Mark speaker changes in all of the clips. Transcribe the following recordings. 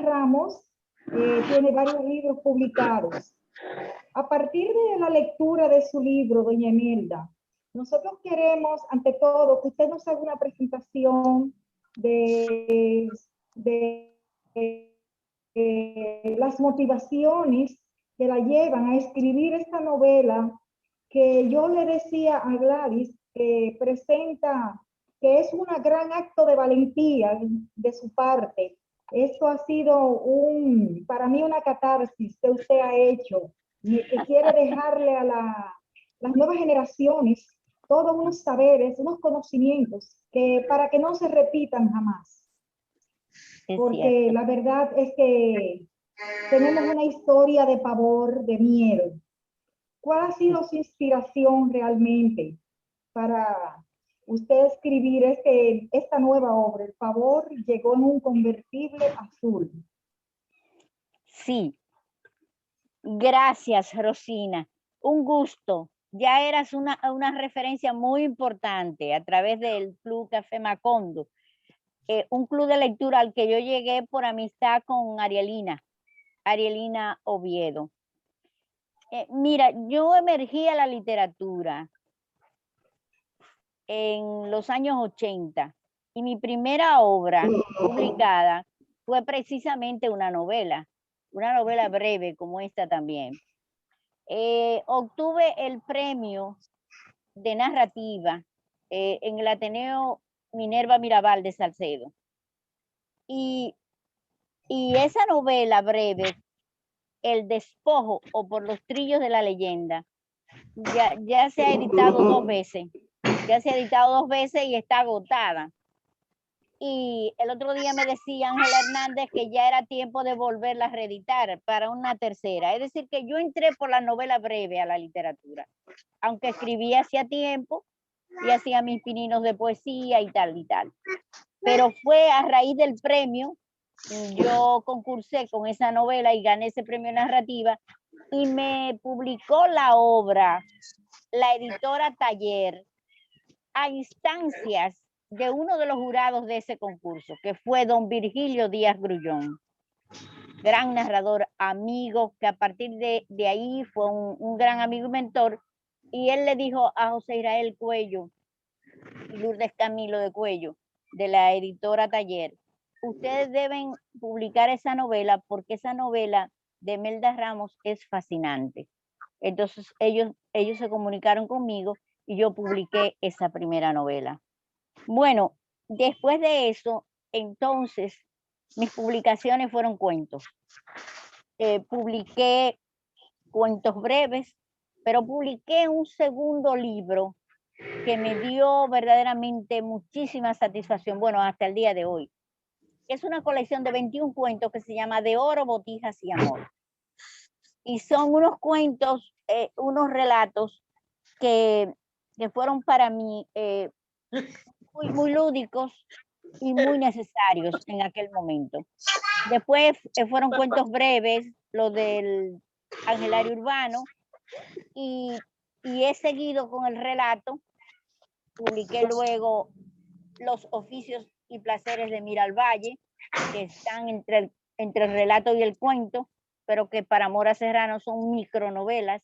Speaker 1: Ramos tiene varios libros publicados. A partir de la lectura de su libro, doña Imelda, nosotros queremos, ante todo, que usted nos haga una presentación de las motivaciones que la llevan a escribir esta novela que yo le decía a Gladys que presenta, que es un gran acto de valentía de su parte. Esto ha sido para mí una catarsis que usted ha hecho y que quiere dejarle a las nuevas generaciones todos unos saberes, unos conocimientos que para que no se repitan jamás. Porque la verdad es que tenemos una historia de pavor, de miedo. ¿Cuál ha sido su inspiración realmente para usted escribir esta nueva obra? El pavor llegó en un convertible azul.
Speaker 2: Sí. Gracias, Rosina. Un gusto. Ya eras una referencia muy importante a través del Club Café Macondo. Un club de lectura al que yo llegué por amistad con Arielina Oviedo. Mira, yo emergí a la literatura en los años 80 y mi primera obra publicada fue precisamente una novela breve como esta también. Obtuve el premio de narrativa en el Ateneo Minerva Mirabal de Salcedo. Y esa novela breve, El despojo o Por los trillos de la leyenda, ya se ha editado 2 veces. Ya se ha editado 2 veces y está agotada. Y el otro día me decía Ángela Hernández que ya era tiempo de volverla a reeditar para una tercera. Es decir, que yo entré por la novela breve a la literatura, aunque escribía hacía tiempo y hacía mis pininos de poesía y tal y tal. Pero fue a raíz del premio, yo concursé con esa novela y gané ese premio narrativa y me publicó la obra la editora Taller a instancias de uno de los jurados de ese concurso, que fue don Virgilio Díaz Grullón, gran narrador, amigo, que a partir de ahí fue un gran amigo y mentor, y él le dijo a José Israel Cuello y Lourdes Camilo de Cuello, de la editora Taller, ustedes deben publicar esa novela porque esa novela de Melda Ramos es fascinante. Entonces ellos se comunicaron conmigo y yo publiqué esa primera novela. Bueno, después de eso, entonces, mis publicaciones fueron cuentos. Publiqué cuentos breves, pero publiqué un segundo libro que me dio verdaderamente muchísima satisfacción, bueno, hasta el día de hoy. Es una colección de 21 cuentos que se llama De oro, botijas y amor. Y son unos cuentos, unos relatos que fueron para mí muy lúdicos y muy necesarios en aquel momento. Después fueron cuentos breves, lo del Angelario Urbano, y he seguido con el relato. Publiqué luego Los oficios y placeres de Mira al Valle, que están entre el relato y el cuento, pero que para Mora Serrano son micronovelas.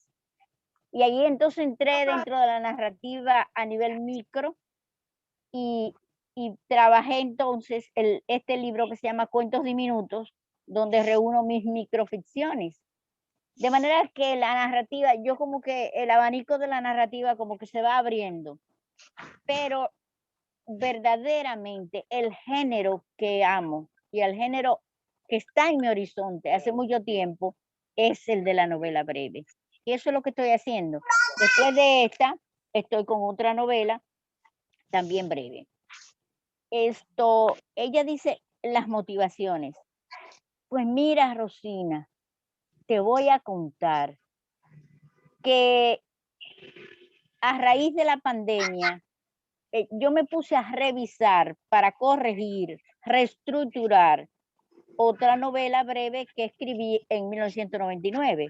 Speaker 2: Y ahí entonces entré dentro de la narrativa a nivel micro y trabajé entonces este libro que se llama Cuentos Diminutos, donde reúno mis microficciones. De manera que la narrativa, yo como que el abanico de la narrativa como que se va abriendo, pero verdaderamente el género que amo y el género que está en mi horizonte hace mucho tiempo es el de la novela breve. Y eso es lo que estoy haciendo. Después de esta, estoy con otra novela, también breve. Ella dice las motivaciones. Pues mira, Rosina, te voy a contar que a raíz de la pandemia, yo me puse a revisar para corregir, reestructurar otra novela breve que escribí en 1999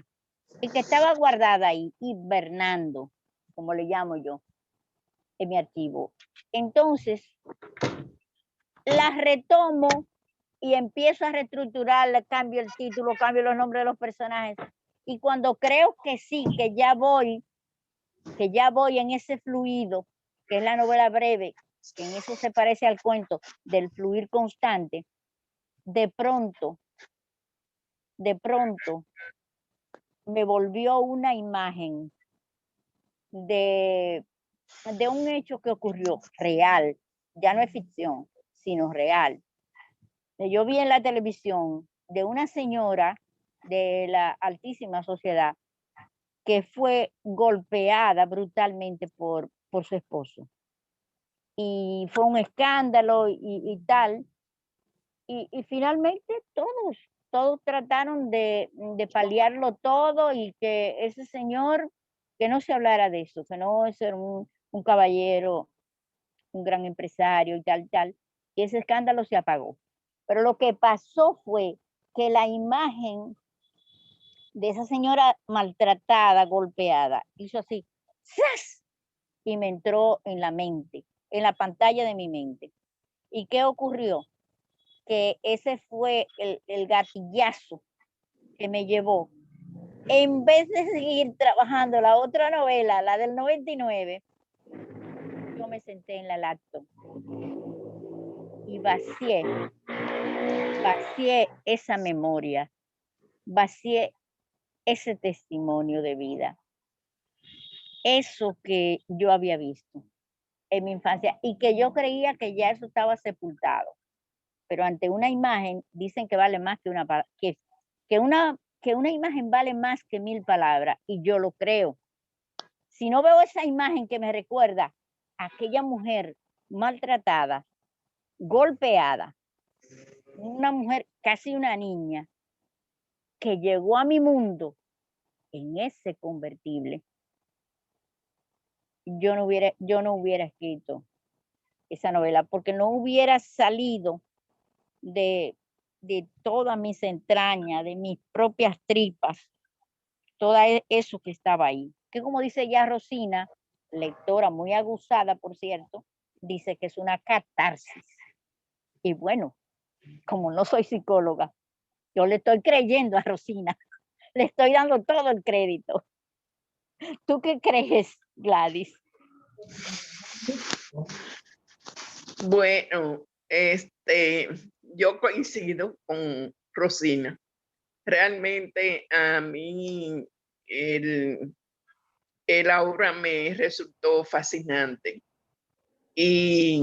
Speaker 2: y que estaba guardada ahí, hibernando, como le llamo yo, en mi archivo. Entonces, la retomo y empiezo a reestructurar, cambio el título, cambio los nombres de los personajes. Y cuando creo que sí, que ya voy en ese fluido, que es la novela breve, que en eso se parece al cuento del fluir constante, de pronto me volvió una imagen de un hecho que ocurrió real, ya no es ficción, sino real. Yo vi en la televisión de una señora de la altísima sociedad que fue golpeada brutalmente por su esposo. Y fue un escándalo y tal. Y finalmente todos trataron de paliarlo todo y que ese señor, que no se hablara de eso, que no es un caballero, un gran empresario y tal, y ese escándalo se apagó. Pero lo que pasó fue que la imagen de esa señora maltratada, golpeada, hizo así, ¡zas! Y me entró en la mente, en la pantalla de mi mente. ¿Y qué ocurrió? Que ese fue el gatillazo que me llevó. En vez de seguir trabajando la otra novela, la del 99, yo me senté en la laptop y vacié esa memoria, vacié ese testimonio de vida, eso que yo había visto en mi infancia y que yo creía que ya eso estaba sepultado. Pero ante una imagen dicen que vale más que una imagen vale más que 1000 palabras, y yo lo creo. Si no veo esa imagen que me recuerda a aquella mujer maltratada, golpeada, una mujer, casi una niña, que llegó a mi mundo en ese convertible, yo no hubiera escrito esa novela, porque no hubiera salido de todas mis entrañas, de mis propias tripas, todo eso que estaba ahí. Que como dice ya Rosina, lectora muy aguzada, por cierto, dice que es una catarsis. Y bueno, como no soy psicóloga, yo le estoy creyendo a Rosina, le estoy dando todo el crédito. ¿Tú qué crees, Gladys?
Speaker 3: Bueno, yo coincido con Rosina. Realmente a mí el obra me resultó fascinante y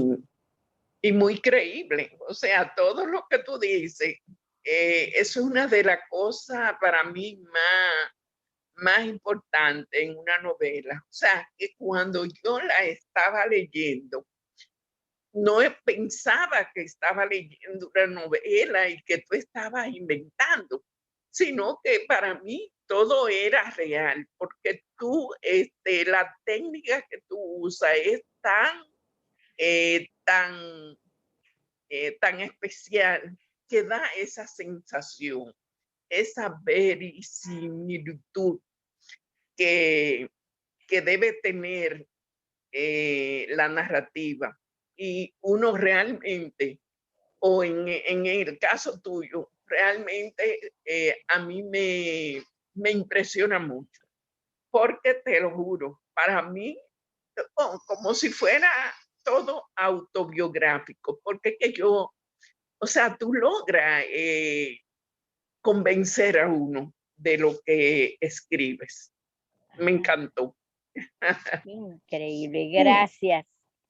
Speaker 3: muy creíble. O sea, todo lo que tú dices, es una de las cosas para mí más importante en una novela. O sea, que cuando yo la estaba leyendo, no pensaba que estaba leyendo una novela y que tú estabas inventando, sino que para mí todo era real, porque tú, la técnica que tú usas es tan especial que da esa sensación, esa verisimilitud que debe tener la narrativa. Y uno realmente, o en el caso tuyo, realmente a mí me impresiona mucho, porque te lo juro, para mí, como si fuera todo autobiográfico, porque que yo, o sea, tú logras convencer a uno de lo que escribes. Me encantó.
Speaker 2: Increíble, gracias.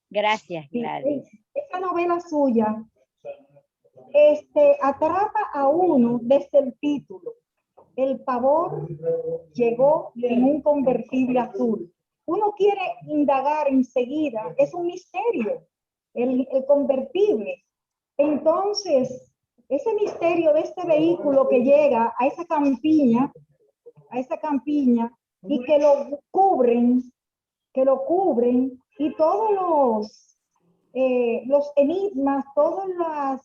Speaker 2: Gracias, Gladys.
Speaker 1: Esa novela suya atrapa a uno desde el título. El pavor llegó en un convertible azul. Uno quiere indagar enseguida, es un misterio, el convertible. Entonces, ese misterio de este vehículo que llega a esa campiña y que lo cubren, y todos los enigmas, todas las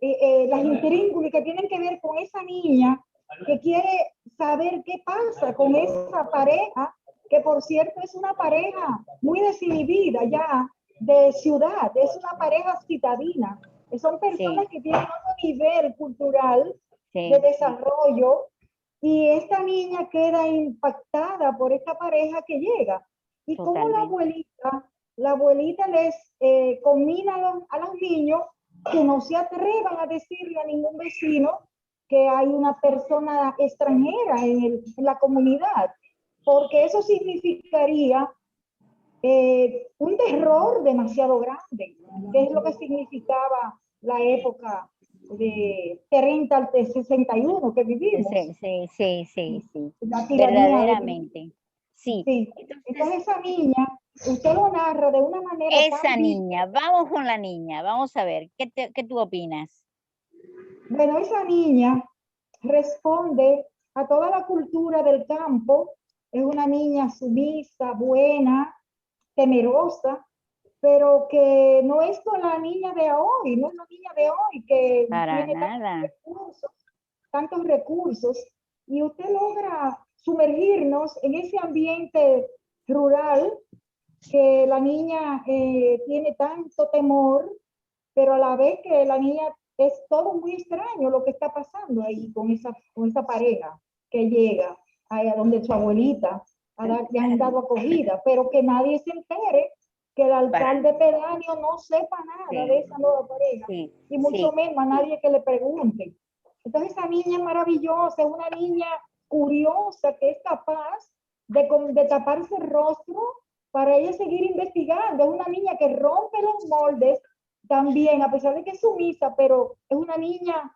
Speaker 1: intríngulis que tienen que ver con esa niña que quiere saber qué pasa con esa pareja, que por cierto es una pareja muy desinhibida ya de ciudad, es una pareja citadina, Son personas
Speaker 2: Sí.
Speaker 1: que tienen otro nivel cultural
Speaker 2: Sí,
Speaker 1: de
Speaker 2: sí,
Speaker 1: desarrollo y esta niña queda impactada por esta pareja que llega. Y como
Speaker 2: totalmente.
Speaker 1: la abuelita les combina a los niños que no se atrevan a decirle a ningún vecino que hay una persona extranjera en la comunidad, porque eso significaría un terror demasiado grande, que es lo que significaba la época de 30 al 61 que vivimos,
Speaker 2: Sí, sí, sí, sí, sí.
Speaker 1: la tiranía de...
Speaker 2: Verdaderamente. Sí.
Speaker 1: Sí,
Speaker 2: Entonces,
Speaker 1: entonces esa niña, usted lo narra de una manera
Speaker 2: esa
Speaker 1: tan
Speaker 2: niña,
Speaker 1: vívida.
Speaker 2: vamos con la niña, vamos a ver, ¿qué tú opinas?
Speaker 1: Bueno, esa niña responde a toda la cultura del campo, es una niña sumisa, buena, temerosa, pero que no es con la niña de hoy, no es la niña de hoy que
Speaker 2: Para
Speaker 1: tiene
Speaker 2: nada.
Speaker 1: tantos recursos, y usted logra sumergirnos en ese ambiente rural que la niña tiene tanto temor, pero a la vez que la niña es todo muy extraño lo que está pasando ahí con esa pareja que llega a donde su abuelita le han dado acogida, pero que nadie se entere, que el
Speaker 2: Para,
Speaker 1: alcalde pedáneo no sepa nada de
Speaker 2: sí,
Speaker 1: esa nueva pareja,
Speaker 2: sí,
Speaker 1: y mucho
Speaker 2: sí,
Speaker 1: menos a nadie que le pregunte. Entonces esa niña es maravillosa, es una niña curiosa que es capaz de taparse el rostro para ella seguir investigando. Es una niña que rompe los moldes también, a pesar de que es sumisa, pero es una niña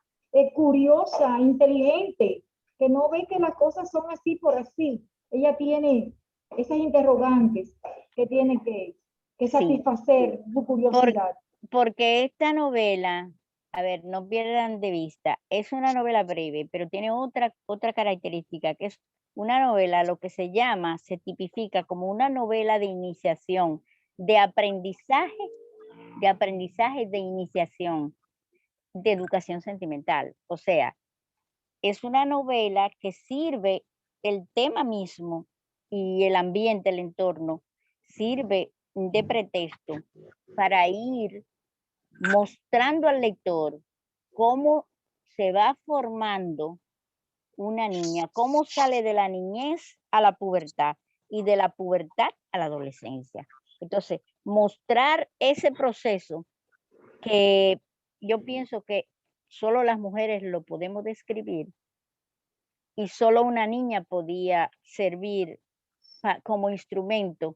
Speaker 1: curiosa, inteligente, que no ve que las cosas son así por así. Ella tiene esas interrogantes que tiene que
Speaker 2: sí.
Speaker 1: satisfacer su
Speaker 2: Por-
Speaker 1: curiosidad.
Speaker 2: porque esta novela, a ver, no pierdan de vista, es una novela breve, pero tiene otra característica, que es una novela, lo que se tipifica como una novela de iniciación, de aprendizaje, de iniciación, de educación sentimental. O sea, es una novela que sirve el tema mismo y el ambiente, el entorno, sirve de pretexto para ir mostrando al lector cómo se va formando una niña, cómo sale de la niñez a la pubertad y de la pubertad a la adolescencia. Entonces, mostrar ese proceso que yo pienso que solo las mujeres lo podemos describir y solo una niña podía servir como instrumento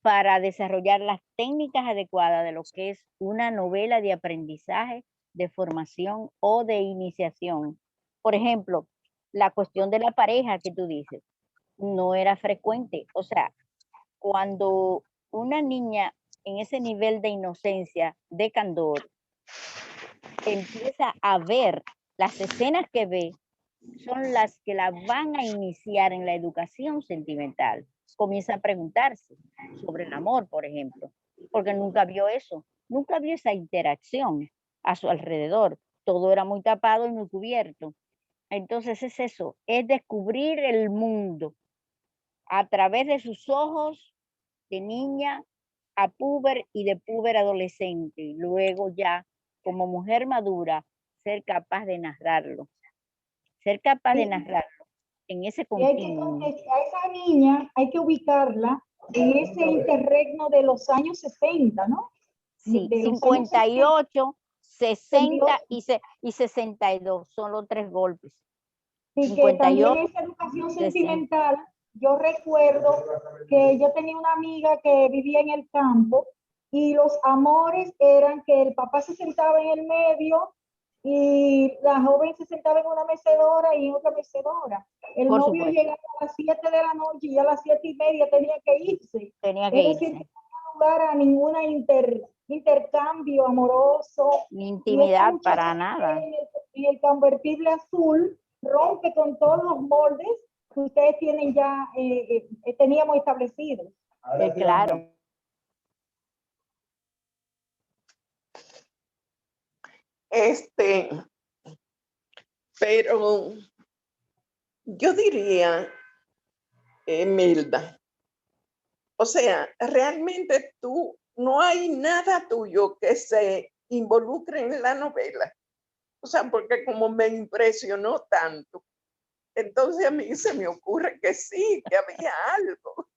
Speaker 2: para desarrollar las técnicas adecuadas de lo que es una novela de aprendizaje, de formación o de iniciación. Por ejemplo, la cuestión de la pareja que tú dices, no era frecuente. O sea, cuando una niña en ese nivel de inocencia, de candor, empieza a ver las escenas que ve, son las que la van a iniciar en la educación sentimental. Comienza a preguntarse sobre el amor, por ejemplo, porque nunca vio eso, nunca vio esa interacción a su alrededor. Todo era muy tapado y muy cubierto. Entonces es eso, es descubrir el mundo a través de sus ojos de niña a puber y de puber adolescente. Y luego ya, como mujer madura, ser capaz de narrarlo, ser capaz de
Speaker 1: Y,
Speaker 2: narrarlo en ese
Speaker 1: y hay que
Speaker 2: continuum.
Speaker 1: a esa niña hay que ubicarla en ese interregno de los años 60, ¿no?
Speaker 2: Sí,
Speaker 1: De los años 60,
Speaker 2: 58, 60
Speaker 1: 68,
Speaker 2: y 62 son los tres golpes.
Speaker 1: y que también
Speaker 2: 58,
Speaker 1: esa educación
Speaker 2: 60.
Speaker 1: sentimental. Yo recuerdo que yo tenía una amiga que vivía en el campo y los amores eran que el papá se sentaba en el medio y la joven se sentaba en una mecedora y en otra mecedora. El
Speaker 2: Por
Speaker 1: novio
Speaker 2: supuesto,
Speaker 1: llegaba a las 7 de la noche y a las 7:30 tenía que irse.
Speaker 2: tenía que
Speaker 1: Es decir, que
Speaker 2: irse.
Speaker 1: no lugar a ninguna intercambio amoroso.
Speaker 2: Ni
Speaker 1: Y esta
Speaker 2: intimidad
Speaker 1: muchacha
Speaker 2: para nada.
Speaker 1: en el convertible azul rompe con todos los moldes que ustedes tienen ya, teníamos establecidos.
Speaker 2: Claro.
Speaker 3: Este, pero yo diría, Milda, o sea, realmente tú, no hay nada tuyo que se involucren en la novela. O sea, porque como me impresionó tanto, entonces a mí se me ocurre que sí, que había algo.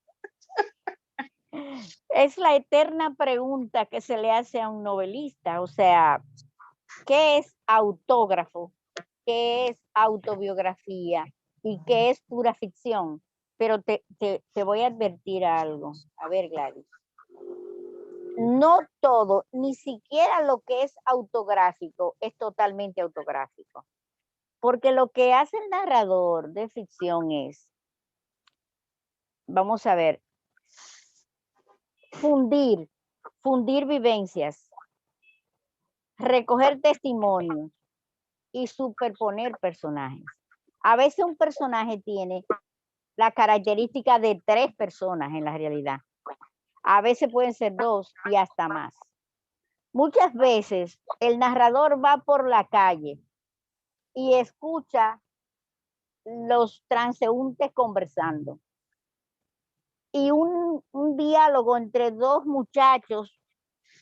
Speaker 2: Es la eterna pregunta que se le hace a un novelista, o sea, ¿qué es autógrafo? ¿Qué es autobiografía? ¿Y qué es pura ficción? Pero te voy a advertir algo. A ver, Gladys. No todo, ni siquiera lo que es autográfico es totalmente autográfico. Porque lo que hace el narrador de ficción es, vamos a ver, fundir vivencias, recoger testimonios y superponer personajes. A veces un personaje tiene la característica de 3 personas en la realidad. A veces pueden ser 2 y hasta más. Muchas veces el narrador va por la calle y escucha los transeúntes conversando. Y un diálogo entre 2 muchachos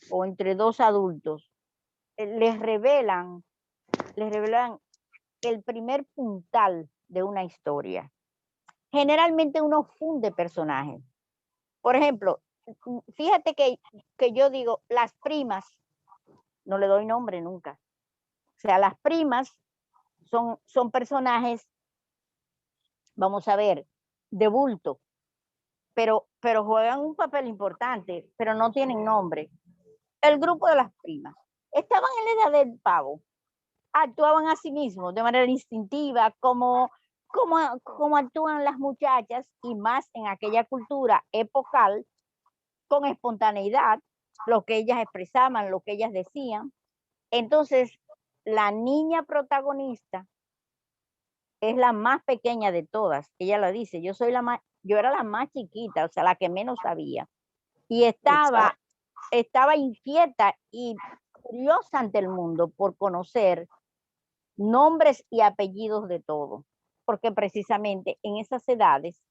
Speaker 2: o entre 2 adultos les revelan el primer puntal de una historia. Generalmente uno funde personajes. Por ejemplo, fíjate que yo digo, las primas, no le doy nombre nunca. O sea, las primas son personajes, vamos a ver, de bulto, pero juegan un papel importante, pero no tienen nombre. El grupo de las primas estaban en la edad del pavo, actuaban a sí mismos de manera instintiva, como actúan las muchachas, y más en aquella cultura epocal, con espontaneidad, lo que ellas expresaban, lo que ellas decían. Entonces, la niña protagonista es la más pequeña de todas. Ella lo dice, yo era la más chiquita, o sea, la que menos sabía. Y estaba inquieta y curiosa ante el mundo por conocer nombres y apellidos de todo, porque precisamente en esas edades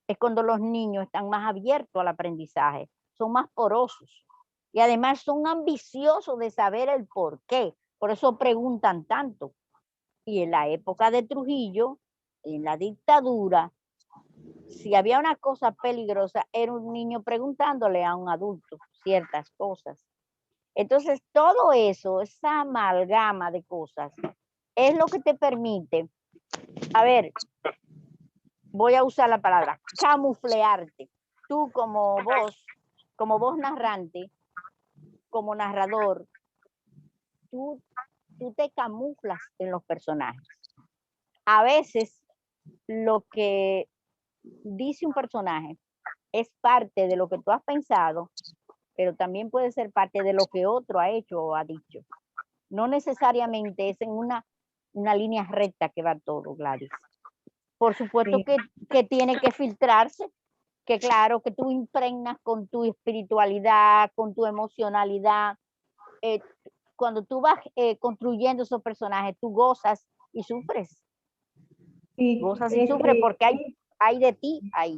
Speaker 2: es cuando los niños están más abiertos al aprendizaje, son más porosos y además son ambiciosos de saber el por qué, por eso preguntan tanto. Y en la época de Trujillo, en la dictadura, si había una cosa peligrosa, era un niño preguntándole a un adulto ciertas cosas. Entonces, todo eso, esa amalgama de cosas, es lo que te permite, a ver, voy a usar la palabra, camuflearte. Tú como voz narrante, como narrador, tú te camuflas en los personajes. A veces lo que dice un personaje es parte de lo que tú has pensado, pero también puede ser parte de lo que otro ha hecho o ha dicho. No necesariamente es en una línea recta que va todo, Gladys. Por supuesto que tiene que filtrarse, que claro, que tú impregnas con tu espiritualidad, con tu emocionalidad. Cuando tú vas construyendo esos personajes, tú gozas y sufres.
Speaker 1: Sí,
Speaker 2: Gozas y sufres porque hay de ti ahí,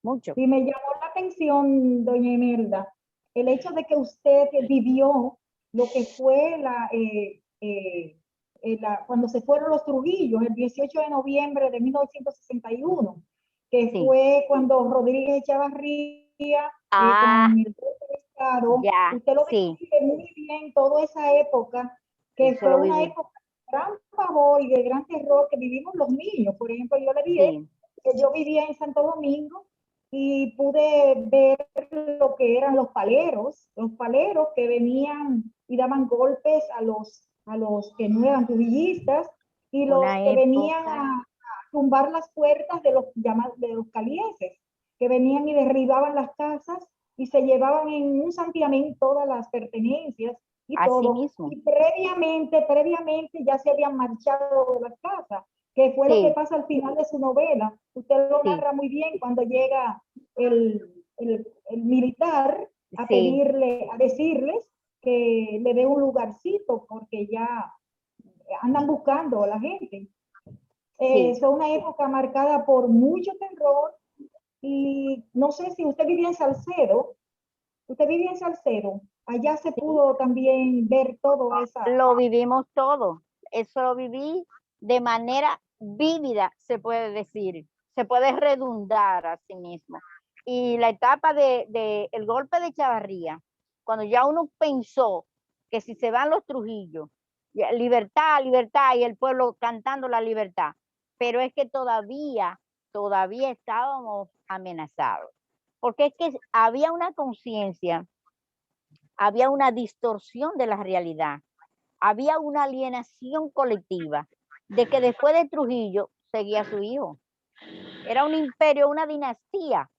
Speaker 2: mucho.
Speaker 1: Y me llamó la atención, doña Imelda, el hecho de que usted vivió lo que fue cuando se fueron los Trujillos, el 18 de noviembre de 1961, que
Speaker 2: Sí.
Speaker 1: fue cuando Rodríguez Echavarría con el golpe de Estado.
Speaker 2: Ya,
Speaker 1: Usted lo
Speaker 2: sí.
Speaker 1: describe muy bien, toda esa época, que
Speaker 2: Eso
Speaker 1: fue
Speaker 2: lo
Speaker 1: una
Speaker 2: viví.
Speaker 1: época de gran pavor y de gran terror que vivimos los niños. Por ejemplo, yo le dije
Speaker 2: Sí.
Speaker 1: que yo vivía en Santo Domingo y pude ver lo que eran los paleros que venían y daban golpes a los que no eran trujillistas, y los
Speaker 2: Una
Speaker 1: que
Speaker 2: época.
Speaker 1: venían a tumbar las puertas de los calieses, que venían y derribaban las casas y se llevaban en un santiamén todas las pertenencias y
Speaker 2: Así
Speaker 1: todo.
Speaker 2: mismo.
Speaker 1: Y previamente ya se habían marchado de las casas, que fue lo que
Speaker 2: Sí,
Speaker 1: pasa al final de su novela. Usted lo
Speaker 2: sí,
Speaker 1: narra muy bien cuando llega el militar a
Speaker 2: sí,
Speaker 1: decirles que le dé un lugarcito porque ya andan buscando a la gente.
Speaker 2: sí.
Speaker 1: Fue una época marcada por mucho terror, y no sé si usted vivía en Salcedo. ¿Usted vivía en Salcedo? allá se pudo también ver todo esa.
Speaker 2: Lo vivimos todo. Eso lo viví de manera vívida, se puede decir. Se puede redundar a sí mismo. Y la etapa de el golpe de Chavarría, cuando ya uno pensó que si se van los Trujillo, libertad, libertad, y el pueblo cantando la libertad, pero es que todavía estábamos amenazados, porque es que había una conciencia, había una distorsión de la realidad, había una alienación colectiva de que después de Trujillo seguía su hijo. Era un imperio, una dinastía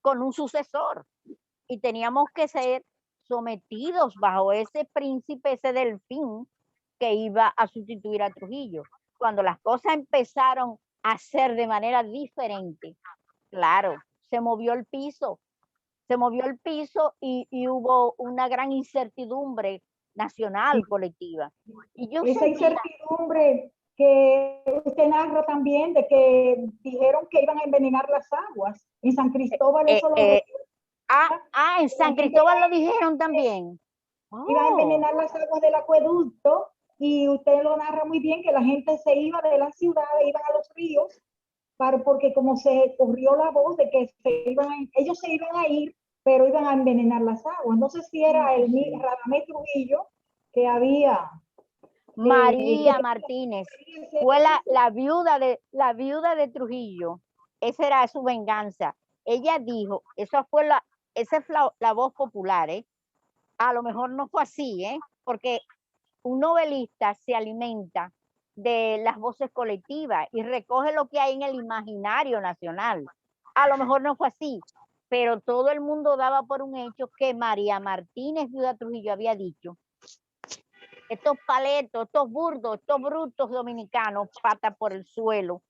Speaker 2: con un sucesor, y teníamos que ser sometidos bajo ese príncipe, ese delfín que iba a sustituir a Trujillo. Cuando las cosas empezaron a ser de manera diferente, claro, se movió el piso y hubo una gran incertidumbre nacional, colectiva. Y yo
Speaker 1: esa
Speaker 2: sentía,
Speaker 1: incertidumbre que usted narra también, de que dijeron que iban a envenenar las aguas. En San Cristóbal eso lo
Speaker 2: en San Cristóbal lo dijeron también.
Speaker 1: iban a envenenar las aguas del acueducto, y usted lo narra muy bien, que la gente se iba de la ciudad, iban a los ríos, porque como se corrió la voz de que ellos se iban a ir, pero iban a envenenar las aguas. No sé si era el Radamés Trujillo que había.
Speaker 2: María Martínez fue la viuda de Trujillo. Esa era su venganza. Ella dijo, esa fue la voz popular, ¿eh? A lo mejor no fue así, ¿eh? Porque un novelista se alimenta de las voces colectivas y recoge lo que hay en el imaginario nacional. A lo mejor no fue así, pero todo el mundo daba por un hecho que María Martínez, viuda Trujillo, había dicho: estos paletos, estos burdos, estos brutos dominicanos, pata por el suelo,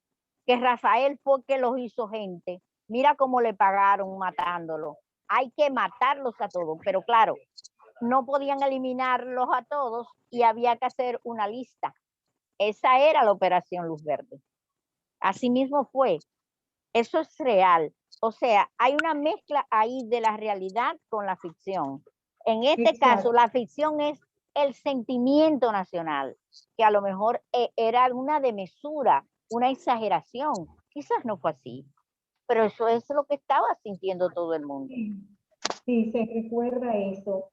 Speaker 2: que Rafael fue que los hizo gente. Mira cómo le pagaron matándolo. Hay que matarlos a todos, pero claro, no podían eliminarlos a todos y había que hacer una lista. Esa era la operación Luz Verde. Así mismo fue. Eso es real. O sea, hay una mezcla ahí de la realidad con la ficción. En este caso, la ficción es el sentimiento nacional, que a lo mejor era una demesura, una exageración. Quizás no fue así, pero eso es lo que estaba sintiendo todo el mundo.
Speaker 1: Sí, se recuerda eso.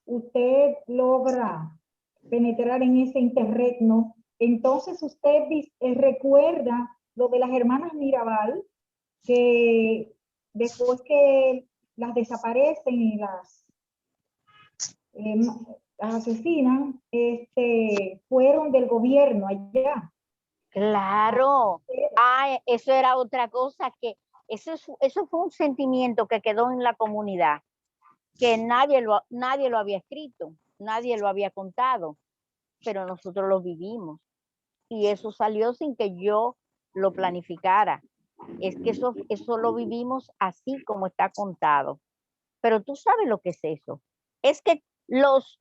Speaker 1: Usted logra penetrar en ese interregno. Entonces usted recuerda lo de las hermanas Mirabal, que después que las desaparecen y las asesinan, fueron del gobierno allá.
Speaker 2: Claro. Eso era otra cosa, que eso fue un sentimiento que quedó en la comunidad, que nadie lo había escrito, nadie lo había contado, pero nosotros lo vivimos. Y eso salió sin que yo lo planificara. Es que eso lo vivimos así como está contado. Pero tú sabes lo que es eso. Es que los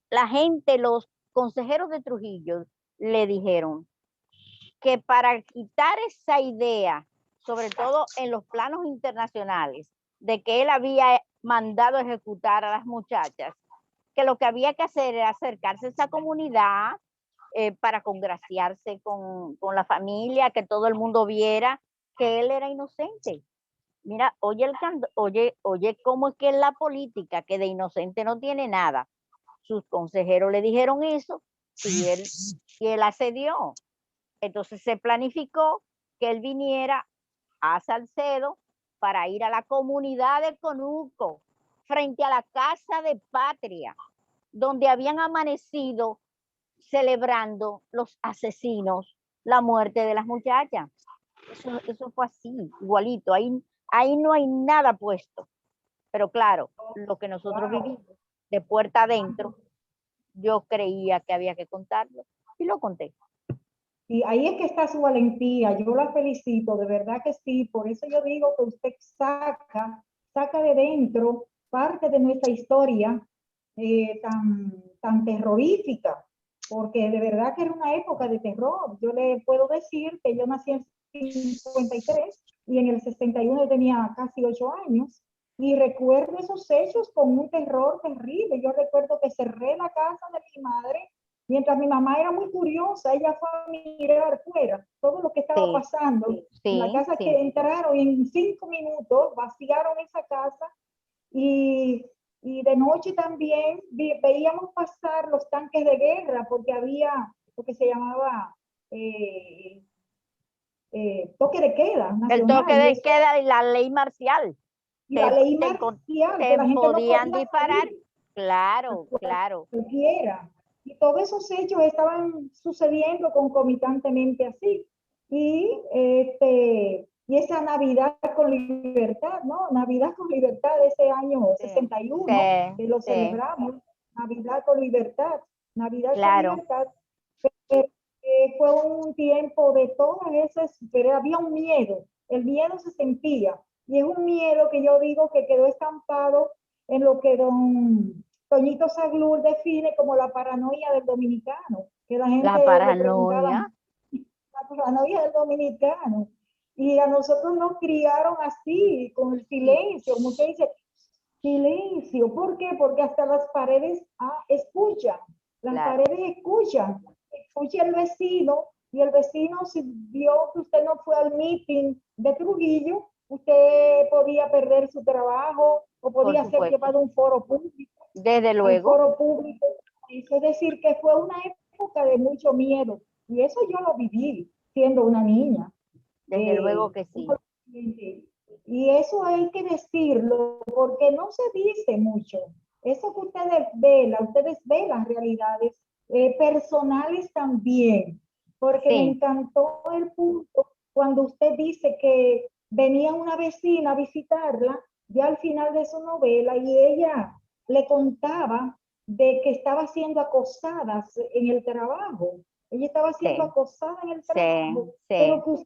Speaker 2: consejeros de Trujillo le dijeron que para quitar esa idea, sobre todo en los planos internacionales, de que él había mandado ejecutar a las muchachas, que lo que había que hacer era acercarse a esa comunidad para congraciarse con la familia, que todo el mundo viera que él era inocente. Mira, oye cómo es que es la política, que de inocente no tiene nada. Sus consejeros le dijeron eso y él accedió. Entonces se planificó que él viniera a Salcedo para ir a la comunidad de Conuco, frente a la Casa de Patria, donde habían amanecido celebrando los asesinos la muerte de las muchachas. Eso fue así, igualito. Ahí no hay nada puesto. Pero claro, lo que nosotros vivimos de puerta adentro, yo creía que había que contarlo y lo conté.
Speaker 1: Y ahí es que está su valentía. Yo la felicito, de verdad que sí. Por eso yo digo que usted saca de dentro parte de nuestra historia tan terrorífica, porque de verdad que era una época de terror. Yo le puedo decir que yo nací en 53 y en el 61 tenía casi 8 años. Y recuerdo esos hechos con un terror terrible. Yo recuerdo que cerré la casa de mi madre mientras mi mamá era muy curiosa. Ella fue a mirar fuera todo lo que estaba
Speaker 2: Sí,
Speaker 1: pasando en la
Speaker 2: sí,
Speaker 1: casa,
Speaker 2: sí.
Speaker 1: que entraron y en 5 minutos vaciaron esa casa. Y de noche también veíamos pasar los tanques de guerra, porque había lo que se llamaba toque de queda
Speaker 2: El toque
Speaker 1: nacional,
Speaker 2: de queda y la ley marcial.
Speaker 1: y la ley
Speaker 2: Te
Speaker 1: marcial, que
Speaker 2: te
Speaker 1: la gente no
Speaker 2: podían
Speaker 1: podía
Speaker 2: disparar.
Speaker 1: salir
Speaker 2: Claro, claro.
Speaker 1: cualquiera. Y todos esos hechos estaban sucediendo concomitantemente así. Y esa Navidad con Libertad, ¿no? Navidad con Libertad de ese año
Speaker 2: Sí,
Speaker 1: 61,
Speaker 2: sí,
Speaker 1: que lo
Speaker 2: sí,
Speaker 1: celebramos, Navidad con Libertad, Navidad con
Speaker 2: claro.
Speaker 1: Libertad, fue un tiempo de todas esas, pero había un miedo, el miedo se sentía, y es un miedo que yo digo que quedó estampado en lo que don Toñito Saglur define como la paranoia del dominicano, que la
Speaker 2: La
Speaker 1: gente le preguntaba,
Speaker 2: paranoia.
Speaker 1: la paranoia del dominicano, y a nosotros nos criaron así, con el silencio, como usted dice, silencio. ¿Por qué? Porque hasta las paredes escuchan, las
Speaker 2: Claro,
Speaker 1: paredes escuchan, escucha el vecino, y el vecino, si vio que usted no fue al meeting de Trujillo, usted podía perder su trabajo o
Speaker 2: por
Speaker 1: podía ser
Speaker 2: supuesto.
Speaker 1: llevado a un foro público,
Speaker 2: Desde
Speaker 1: al
Speaker 2: luego,
Speaker 1: foro público. Es decir, que fue una época de mucho miedo, y eso yo lo viví siendo una niña.
Speaker 2: desde luego que
Speaker 1: Un
Speaker 2: sí.
Speaker 1: adolescente. Y eso hay que decirlo, porque no se dice mucho. Eso que ustedes ven las realidades personales también, porque me
Speaker 2: Sí,
Speaker 1: encantó el punto cuando usted dice que venía una vecina a visitarla ya al final de su novela, y ella le contaba de que estaba siendo acosada en el trabajo. Ella estaba siendo
Speaker 2: sí,
Speaker 1: acosada en el trabajo,
Speaker 2: sí,
Speaker 1: pero
Speaker 2: sí.
Speaker 1: que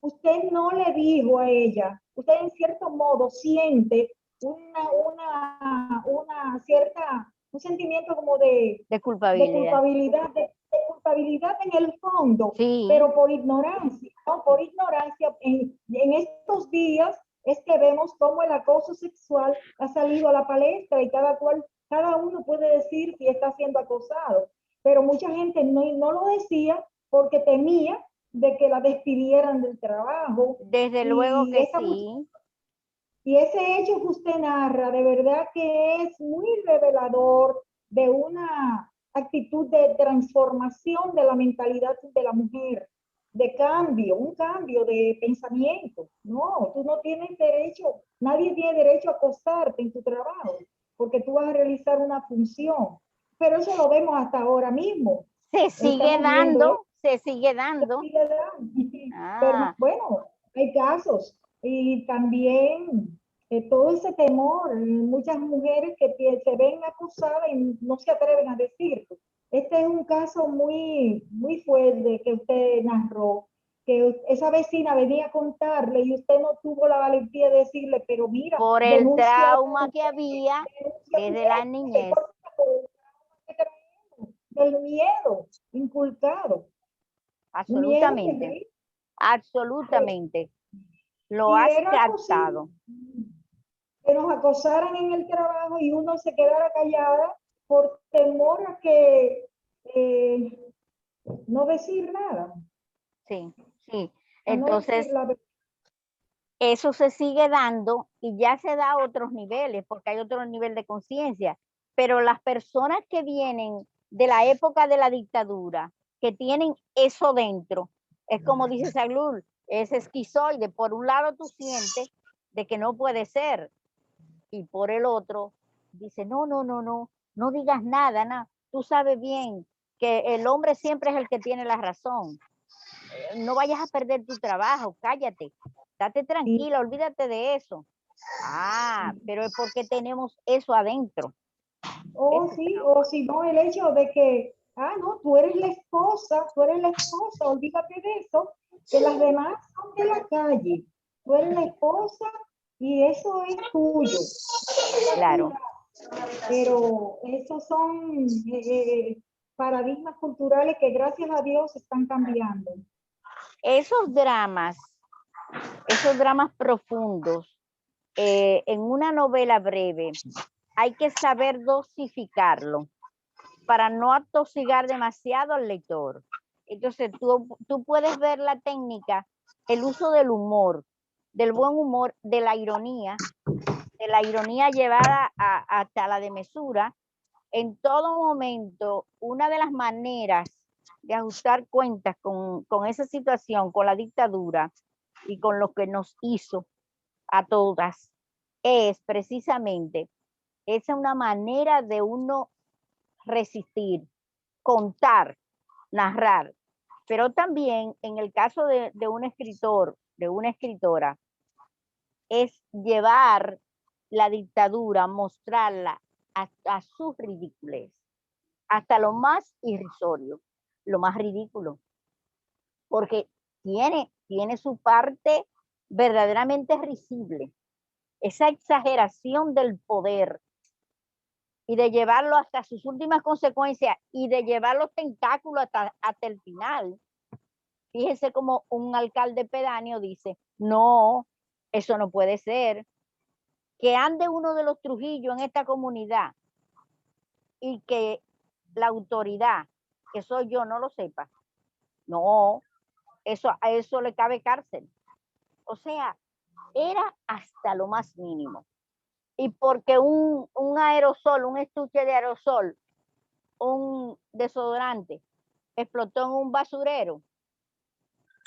Speaker 1: usted no le dijo a ella. Usted en cierto modo siente una cierta, un sentimiento como
Speaker 2: De
Speaker 1: de
Speaker 2: culpabilidad.
Speaker 1: culpabilidad, de culpabilidad en el fondo,
Speaker 2: Sí,
Speaker 1: pero por ignorancia, ¿no? Por ignorancia. En estos días es que vemos cómo el acoso sexual ha salido a la palestra, y cada uno puede decir si está siendo acosado, pero mucha gente no lo decía porque temía de que la despidieran del trabajo.
Speaker 2: desde luego
Speaker 1: Y,
Speaker 2: que
Speaker 1: esa,
Speaker 2: sí.
Speaker 1: y ese hecho que usted narra, de verdad que es muy revelador de una actitud de transformación de la mentalidad de la mujer, de cambio, un cambio de pensamiento. No, tú no tienes derecho, nadie tiene derecho a acosarte en tu trabajo, porque tú vas a realizar una función. Pero eso lo vemos hasta ahora mismo.
Speaker 2: Se sigue
Speaker 1: Estamos viendo
Speaker 2: dando, se sigue dando.
Speaker 1: pero
Speaker 2: Ah,
Speaker 1: bueno, hay casos. Y también todo ese temor, muchas mujeres que se ven acusadas y no se atreven a decirlo. Este es un caso muy, muy fuerte que usted narró, que esa vecina venía a contarle y usted no tuvo la valentía de decirle, pero mira,
Speaker 2: por el
Speaker 1: denuncia a
Speaker 2: trauma que había
Speaker 1: tu
Speaker 2: desde la
Speaker 1: jefe,
Speaker 2: niñez.
Speaker 1: del miedo inculcado, un miedo
Speaker 2: Absolutamente,
Speaker 1: terrible.
Speaker 2: absolutamente. Lo
Speaker 1: Y
Speaker 2: has
Speaker 1: era posible
Speaker 2: captado.
Speaker 1: que nos acosaran en el trabajo y uno se quedara callada por temor a que no decir nada,
Speaker 2: Sí, sí.
Speaker 1: a no decir
Speaker 2: Entonces,
Speaker 1: la verdad.
Speaker 2: eso se sigue dando y ya se da a otros niveles, porque hay otro nivel de conciencia. Pero las personas que vienen de la época de la dictadura, que tienen eso dentro, es como dice Saglur, es esquizoide. Por un lado tú sientes de que no puede ser, y por el otro dice, no, no, no, no, no digas nada, no. Tú sabes bien que el hombre siempre es el que tiene la razón. No vayas a perder tu trabajo, cállate, date
Speaker 1: Y,
Speaker 2: tranquila, olvídate de eso. Ah, pero es porque tenemos eso adentro.
Speaker 1: o
Speaker 2: Ese es
Speaker 1: sí, o
Speaker 2: trauma.
Speaker 1: si no, el hecho de que, no, tú eres la esposa, olvídate de eso, que las demás son de la calle, tú eres la esposa y eso es tuyo.
Speaker 2: Claro.
Speaker 1: Pero esos son paradigmas culturales que gracias a Dios están cambiando.
Speaker 2: Esos dramas profundos, en una novela breve hay que saber dosificarlo para no atosigar demasiado al lector. Entonces tú puedes ver la técnica, el uso del humor, del buen humor, de la ironía llevada hasta la desmesura. En todo momento, una de las maneras de ajustar cuentas con esa situación, con la dictadura y con lo que nos hizo a todas, es precisamente, esa una manera de uno resistir, contar, narrar, pero también en el caso de un escritor, de una escritora, es llevar la dictadura, mostrarla hasta su ridiculez, hasta lo más irrisorio, lo más ridículo, porque tiene su parte verdaderamente risible, esa exageración del poder y de llevarlo hasta sus últimas consecuencias y de llevar los tentáculos hasta el final. Fíjense como un alcalde pedáneo dice, no, eso no puede ser, que ande uno de los Trujillo en esta comunidad y que la autoridad, que soy yo, no lo sepa. No, a eso le cabe cárcel. O sea, era hasta lo más mínimo. Y porque un aerosol, un estuche de aerosol, un desodorante, explotó en un basurero,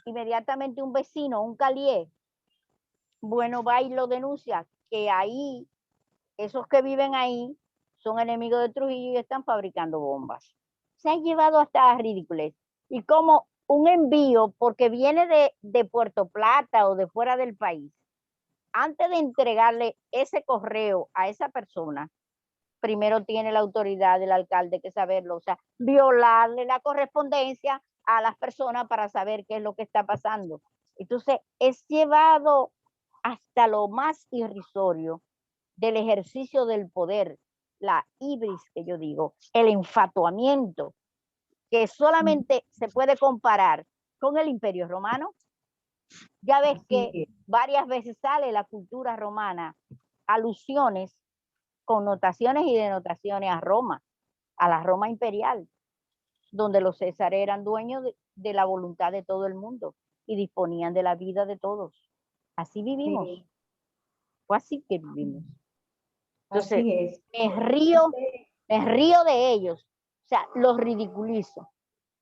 Speaker 2: inmediatamente un vecino, un calié, bueno, va y lo denuncia, que ahí, esos que viven ahí, son enemigos de Trujillo y están fabricando bombas. Se han llevado hasta ridículos. Y como un envío, porque viene de Puerto Plata o de fuera del país, antes de entregarle ese correo a esa persona, primero tiene la autoridad del alcalde que saberlo, o sea, violarle la correspondencia a las personas para saber qué es lo que está pasando. Entonces, es llevado hasta lo más irrisorio del ejercicio del poder, la ibris que yo digo, el enfatuamiento, que solamente se puede comparar con el Imperio Romano. Ya ves que varias veces sale la cultura romana, alusiones, connotaciones y denotaciones a Roma, a la Roma imperial, donde los césares eran dueños de la voluntad de todo el mundo y disponían de la vida de todos. Así vivimos.
Speaker 1: Sí.
Speaker 2: Fue así que vivimos. Entonces,
Speaker 1: Así es.
Speaker 2: me río de ellos, o sea, los ridiculizo.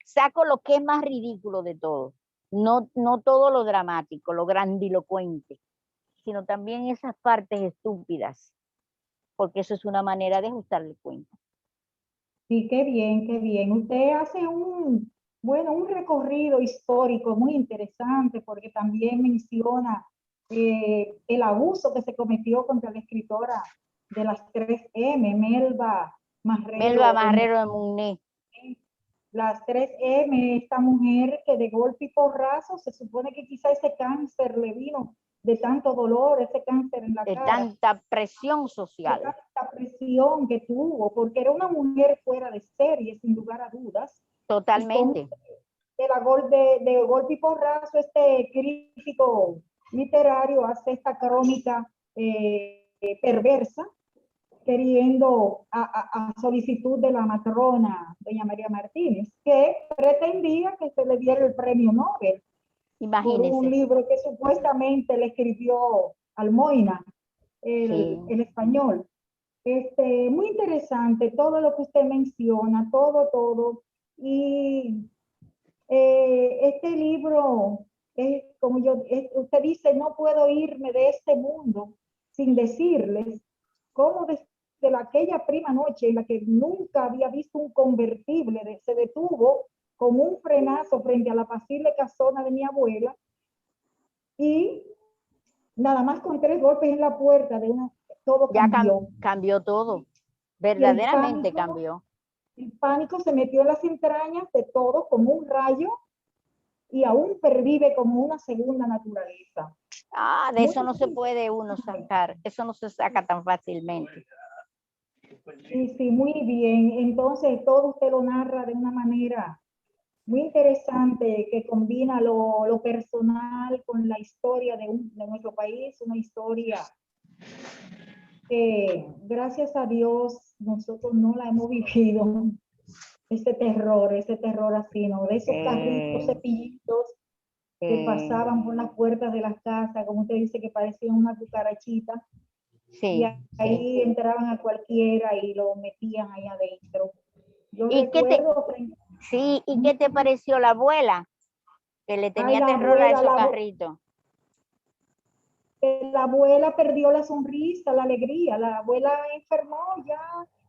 Speaker 2: Saco lo que es más ridículo de todo. No todo lo dramático, lo grandilocuente, sino también esas partes estúpidas, porque eso es una manera de ajustarle cuenta.
Speaker 1: Sí, qué bien, qué bien. Usted hace un recorrido histórico muy interesante porque también menciona el abuso que se cometió contra la escritora de las 3M, Melba
Speaker 2: Melba
Speaker 1: Marrero.
Speaker 2: Marrero de Munné.
Speaker 1: Las 3M, esta mujer que de golpe y porrazo se supone que quizá ese cáncer le vino de tanto dolor, ese cáncer en la
Speaker 2: de
Speaker 1: cara.
Speaker 2: Tanta presión
Speaker 1: De
Speaker 2: social.
Speaker 1: tanta presión que tuvo, porque era una mujer fuera de serie, sin lugar a dudas.
Speaker 2: Totalmente.
Speaker 1: De golpe y porrazo, este crítico literario hace esta crónica perversa, queriendo a solicitud de la matrona, doña María Martínez, que pretendía que se le diera el premio Nobel.
Speaker 2: Imagínese.
Speaker 1: Por un libro que supuestamente le escribió Almoina, el español. Muy interesante todo lo que usted menciona, todo. Y este libro, usted dice, no puedo irme de este mundo sin decirles cómo desde aquella prima noche en la que nunca había visto un convertible, se detuvo como un frenazo frente a la apacible casona de mi abuela y nada más con 3 golpes en la puerta todo
Speaker 2: ya
Speaker 1: cambió.
Speaker 2: Cambió todo, verdaderamente cambió.
Speaker 1: El pánico se metió en las entrañas de todo como un rayo y aún pervive como una segunda naturaleza.
Speaker 2: De eso no se puede uno sacar, eso no se saca tan fácilmente.
Speaker 1: Sí, muy bien. Entonces todo usted lo narra de una manera muy interesante que combina lo personal con la historia de nuestro país, una historia Gracias a Dios, nosotros no la hemos vivido, ese terror así, ¿no? De esos carritos, cepillitos que pasaban por las puertas de las casas, como usted dice, que parecían una cucarachita, y
Speaker 2: Sí,
Speaker 1: ahí entraban a cualquiera y lo metían ahí adentro. Yo
Speaker 2: ¿Y qué te,
Speaker 1: recuerdo,
Speaker 2: sí, ¿y qué te pareció la abuela? Que le
Speaker 1: ay,
Speaker 2: tenía
Speaker 1: la
Speaker 2: terror a
Speaker 1: abuela,
Speaker 2: esos carritos.
Speaker 1: la abuela perdió la sonrisa, la alegría, la abuela enfermó ya,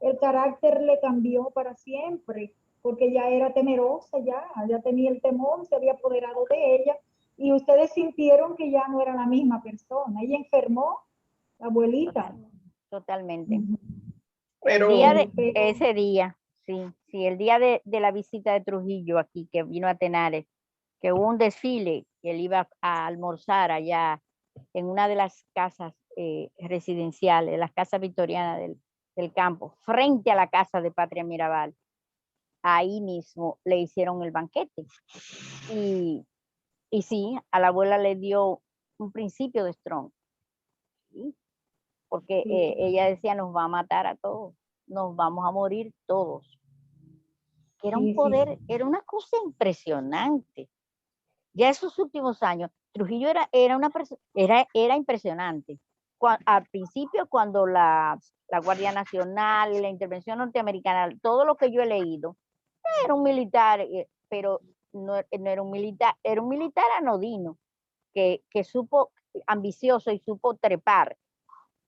Speaker 1: el carácter le cambió para siempre, porque ya era temerosa, ya tenía el temor, se había apoderado de ella, y ustedes sintieron que ya no era la misma persona. Ella enfermó, la abuelita.
Speaker 2: Totalmente.
Speaker 1: Ujú.
Speaker 2: El
Speaker 3: Pero
Speaker 2: día de
Speaker 1: Pero-
Speaker 2: ese día, sí, el día de la visita de Trujillo aquí, que vino a Tenares, que hubo un desfile, que él iba a almorzar allá en una de las casas residenciales, las casas victorianas del campo, frente a la casa de Patria Mirabal. Ahí mismo le hicieron el banquete. Y sí, a la abuela le dio un principio de strong, ¿sí? Porque
Speaker 1: sí,
Speaker 2: ella decía, nos va a matar a todos, nos vamos a morir todos. Que era un
Speaker 1: sí, sí,
Speaker 2: poder, era una cosa impresionante. Ya esos últimos años, Trujillo era impresionante. Al principio, cuando la Guardia Nacional y la intervención norteamericana, todo lo que yo he leído, era un militar, pero no era un militar, era un militar anodino, que supo, ambicioso y supo trepar.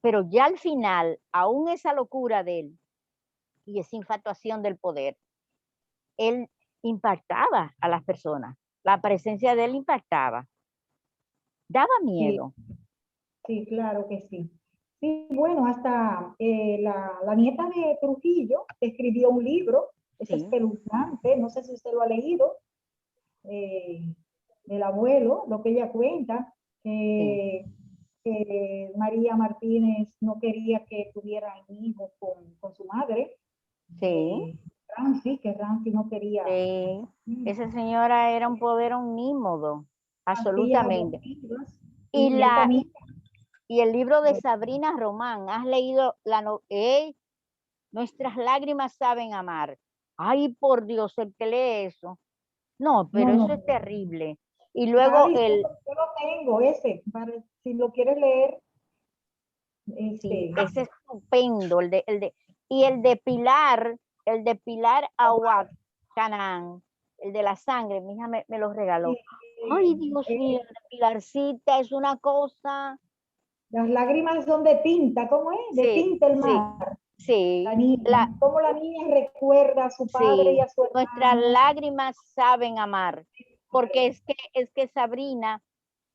Speaker 2: Pero ya al final, aún esa locura de él y esa infatuación del poder, él impactaba a las personas. La presencia de él impactaba. Daba
Speaker 1: sí,
Speaker 2: miedo.
Speaker 1: sí, claro que sí. Sí, bueno, hasta la nieta de Trujillo escribió un libro, es
Speaker 2: Sí,
Speaker 1: espeluznante, no sé si usted lo ha leído, eh, del abuelo, lo que ella cuenta,
Speaker 2: sí,
Speaker 1: que María Martínez no quería que tuviera un hijo con su madre,
Speaker 2: sí,
Speaker 1: Ramsey, que Ramsey no quería.
Speaker 2: sí. Esa señora era un poder omnímodo,
Speaker 1: Hacía
Speaker 2: absolutamente.
Speaker 1: abortivas,
Speaker 2: Y,
Speaker 1: y esta niña,
Speaker 2: y el libro de Sabrina Román, ¿has leído Nuestras lágrimas saben amar? Ay, por Dios, el que lee eso. No,
Speaker 1: no,
Speaker 2: pero eso
Speaker 1: no,
Speaker 2: es terrible. Y luego
Speaker 1: Gladys, yo lo tengo ese, si lo quieres leer,
Speaker 2: sí,
Speaker 1: este,
Speaker 2: ese es estupendo, y el de Pilar Awad Canán, el de la sangre, mi hija me lo regaló. Ay, Dios mío,
Speaker 1: eh,
Speaker 2: la Pilarcita es una cosa.
Speaker 1: las lágrimas son de tinta, ¿cómo es? De
Speaker 2: Sí,
Speaker 1: tinta el
Speaker 2: sí,
Speaker 1: mar. La
Speaker 2: sí,
Speaker 1: niña, cómo la niña recuerda a su padre y
Speaker 2: sí.
Speaker 1: a su
Speaker 2: Nuestras
Speaker 1: hermano.
Speaker 2: lágrimas saben amar, porque es que Sabrina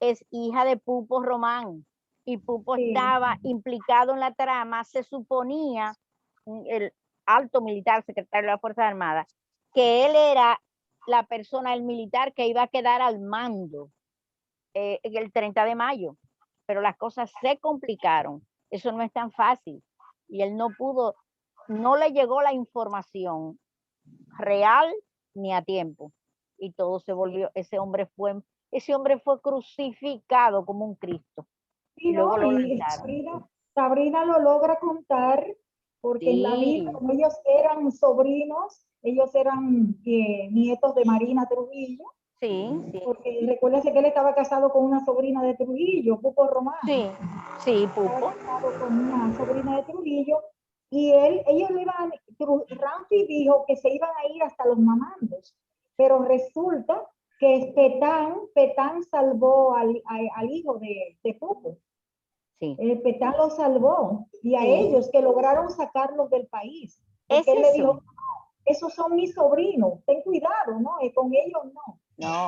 Speaker 2: es hija de Pupo Román y Pupo
Speaker 1: Sí,
Speaker 2: estaba implicado en la trama, se suponía, el alto militar, secretario de la Fuerza Armada, que él era la persona, el militar que iba a quedar al mando el 30 de mayo, pero las cosas se complicaron, eso no es tan fácil y él no pudo, no le llegó la información real ni a tiempo y todo se
Speaker 1: sí.
Speaker 2: volvió, ese hombre fue crucificado como un Cristo
Speaker 1: Sí,
Speaker 2: y luego
Speaker 1: ¿no?
Speaker 2: lo
Speaker 1: Y
Speaker 2: lanzaron.
Speaker 1: Sabrina lo logra contar porque en la vida,
Speaker 2: Sí,
Speaker 1: como ellos eran sobrinos, ellos eran nietos de Marina Trujillo,
Speaker 2: sí, sí,
Speaker 1: porque recuérdense que él estaba casado con una sobrina de Trujillo, Pupo Román,
Speaker 2: sí, sí,
Speaker 1: estaba
Speaker 2: Pupo,
Speaker 1: casado con una sobrina de Trujillo, y ellos le iban, Ramsey dijo que se iban a ir hasta los mamandos, pero resulta que Petán salvó al hijo de Pupo.
Speaker 2: sí,
Speaker 1: Petán los salvó y a
Speaker 2: sí,
Speaker 1: ellos que lograron sacarlos del país, porque
Speaker 2: es
Speaker 1: él le dijo,
Speaker 2: eso,
Speaker 1: esos son mis sobrinos, ten cuidado, ¿no? Con ellos no.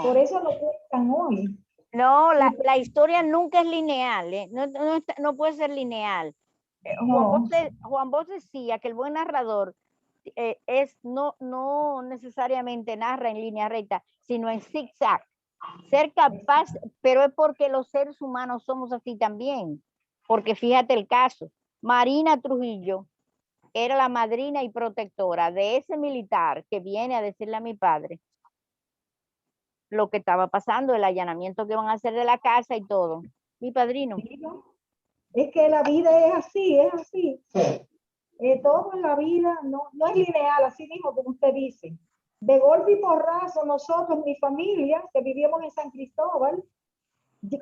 Speaker 1: Por
Speaker 2: no.
Speaker 1: eso lo cuentan hoy.
Speaker 2: No,
Speaker 1: Y
Speaker 2: la historia nunca es lineal, ¿eh? No puede ser lineal.
Speaker 1: no,
Speaker 2: Juan Bosch decía que el buen narrador no necesariamente narra en línea recta, sino en zigzag. Ser capaz, pero es porque los seres humanos somos así también. Porque fíjate el caso, Marina Trujillo era la madrina y protectora de ese militar que viene a decirle a mi padre lo que estaba pasando, el allanamiento que van a hacer de la casa y todo. Mi padrino,
Speaker 1: Es que la vida es así, es así. Todo en la vida no es lineal, así mismo como usted dice. De golpe y porrazo, nosotros, mi familia, que vivíamos en San Cristóbal,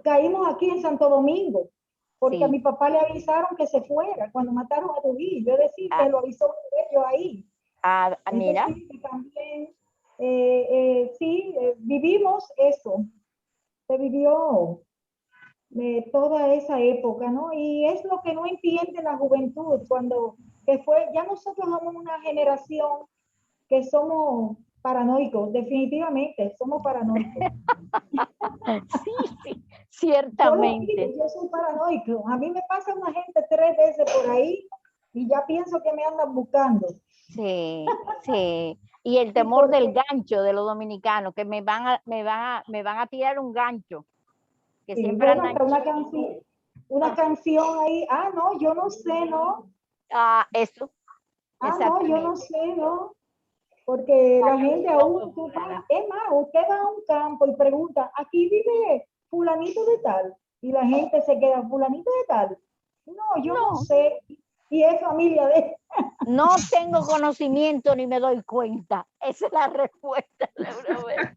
Speaker 1: caímos aquí en Santo Domingo, porque a mi papá le avisaron que se fuera cuando mataron a Trujillo. Es decir, que lo avisó yo ahí.
Speaker 2: Mira.
Speaker 1: Decir, también, sí, vivimos eso. Se vivió toda esa época, ¿no? Y es lo que no entiende la juventud cuando que fue, ya nosotros somos una generación que somos paranoicos, definitivamente, somos paranoicos.
Speaker 2: Sí, ciertamente.
Speaker 1: Yo soy paranoico. A mí me pasa una gente 3 veces por ahí y ya pienso que me andan buscando.
Speaker 2: Sí, sí. Y el temor del gancho de los dominicanos, que me van a tirar un gancho. Que
Speaker 1: sí,
Speaker 2: siempre
Speaker 1: bueno,
Speaker 2: andan...
Speaker 1: una canción ahí. Ah, no, yo no sé, ¿no?
Speaker 2: Eso.
Speaker 1: Ah, no, yo no sé, ¿no? Porque la gente aún, es más, usted va a un campo y pregunta, aquí vive fulanito de tal, y la gente se queda, fulanito de tal. No, yo no sé, y es familia de...
Speaker 2: No tengo conocimiento ni me doy cuenta. Esa es la respuesta de una vez.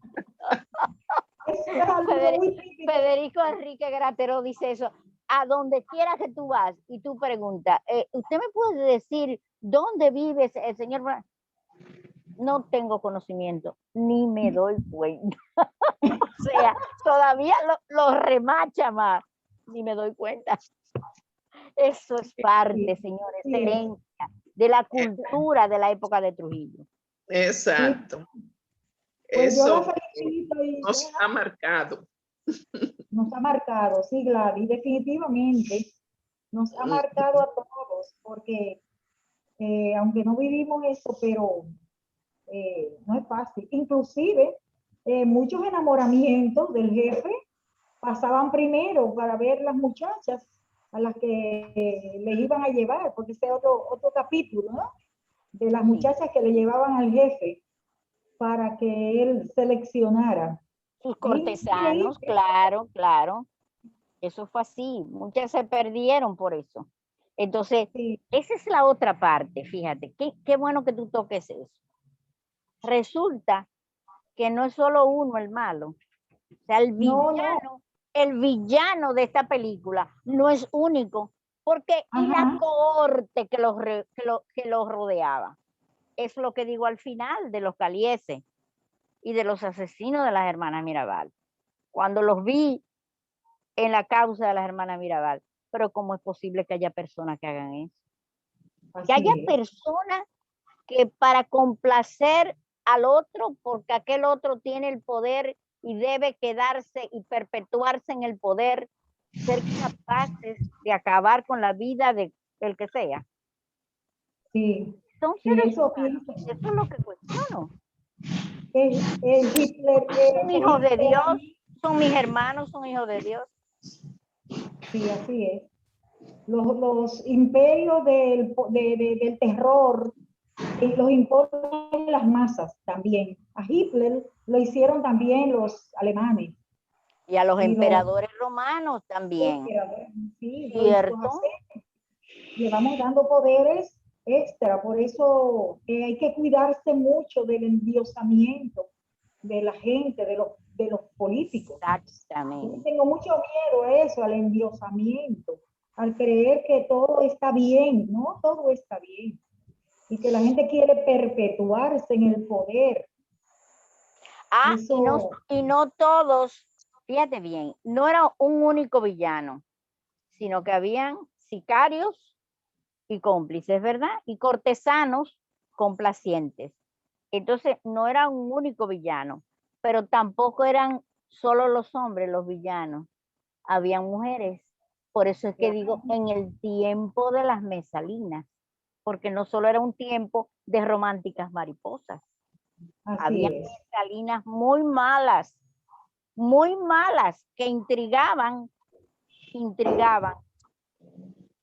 Speaker 2: Federico Enrique Gratero dice eso. A donde quiera que tú vas y tú preguntas, ¿usted me puede decir dónde vive el señor? No tengo conocimiento, ni me doy cuenta. O sea, todavía lo remacha más, ni me doy cuenta. Eso es parte, señores, herencia de la cultura de la época de Trujillo.
Speaker 3: Exacto.
Speaker 1: Pues
Speaker 3: eso
Speaker 1: yo la felicito y
Speaker 3: nos ha marcado.
Speaker 1: Nos ha marcado, sí, Gladys, definitivamente nos ha marcado a todos, porque aunque no vivimos eso, pero no es fácil. Inclusive, muchos enamoramientos del jefe pasaban primero para ver las muchachas a las que le iban a llevar, porque ese es otro capítulo, ¿no? De las muchachas que le llevaban al jefe para que él seleccionara.
Speaker 2: Sus cortesanos, claro, claro. Eso fue así. Muchas se perdieron por eso. Entonces, esa es la otra parte, fíjate. Qué bueno que tú toques eso. Resulta que no es solo uno el malo. O sea, el villano de esta película no es único, porque y la cohorte que los rodeaba. Es lo que digo al final de los Calieses y de los asesinos de las hermanas Mirabal. Cuando los vi en la causa de las hermanas Mirabal, pero ¿cómo es posible que haya personas que hagan eso? Que haya personas que para complacer al otro, porque aquel otro tiene el poder y debe quedarse y perpetuarse en el poder, ser capaces de acabar con la vida del que sea.
Speaker 1: Sí.
Speaker 2: Son seres humanos. Eso es lo que cuestiono. Son hijos de Dios, son mis hermanos, son hijos de Dios.
Speaker 1: Sí, así es. Los imperios del terror los imponen las masas también. A Hitler lo hicieron también los alemanes.
Speaker 2: Y a los emperadores romanos también.
Speaker 1: Sí,
Speaker 2: ¿cierto?
Speaker 1: Llevamos dando poderes extra, por eso hay que cuidarse mucho del endiosamiento de la gente, de los políticos.
Speaker 2: Exactamente.
Speaker 1: Yo tengo mucho miedo a eso, al endiosamiento, al creer que todo está bien, no todo está bien, y que la gente quiere perpetuarse en el poder.
Speaker 2: Y no todos, fíjate bien, no era un único villano, sino que habían sicarios y cómplices, ¿verdad? Y cortesanos complacientes. Entonces, no era un único villano, pero tampoco eran solo los hombres los villanos, habían mujeres. Por eso es que digo, en el tiempo de las mesalinas, porque no solo era un tiempo de románticas mariposas. Había mesalinas muy malas, que intrigaban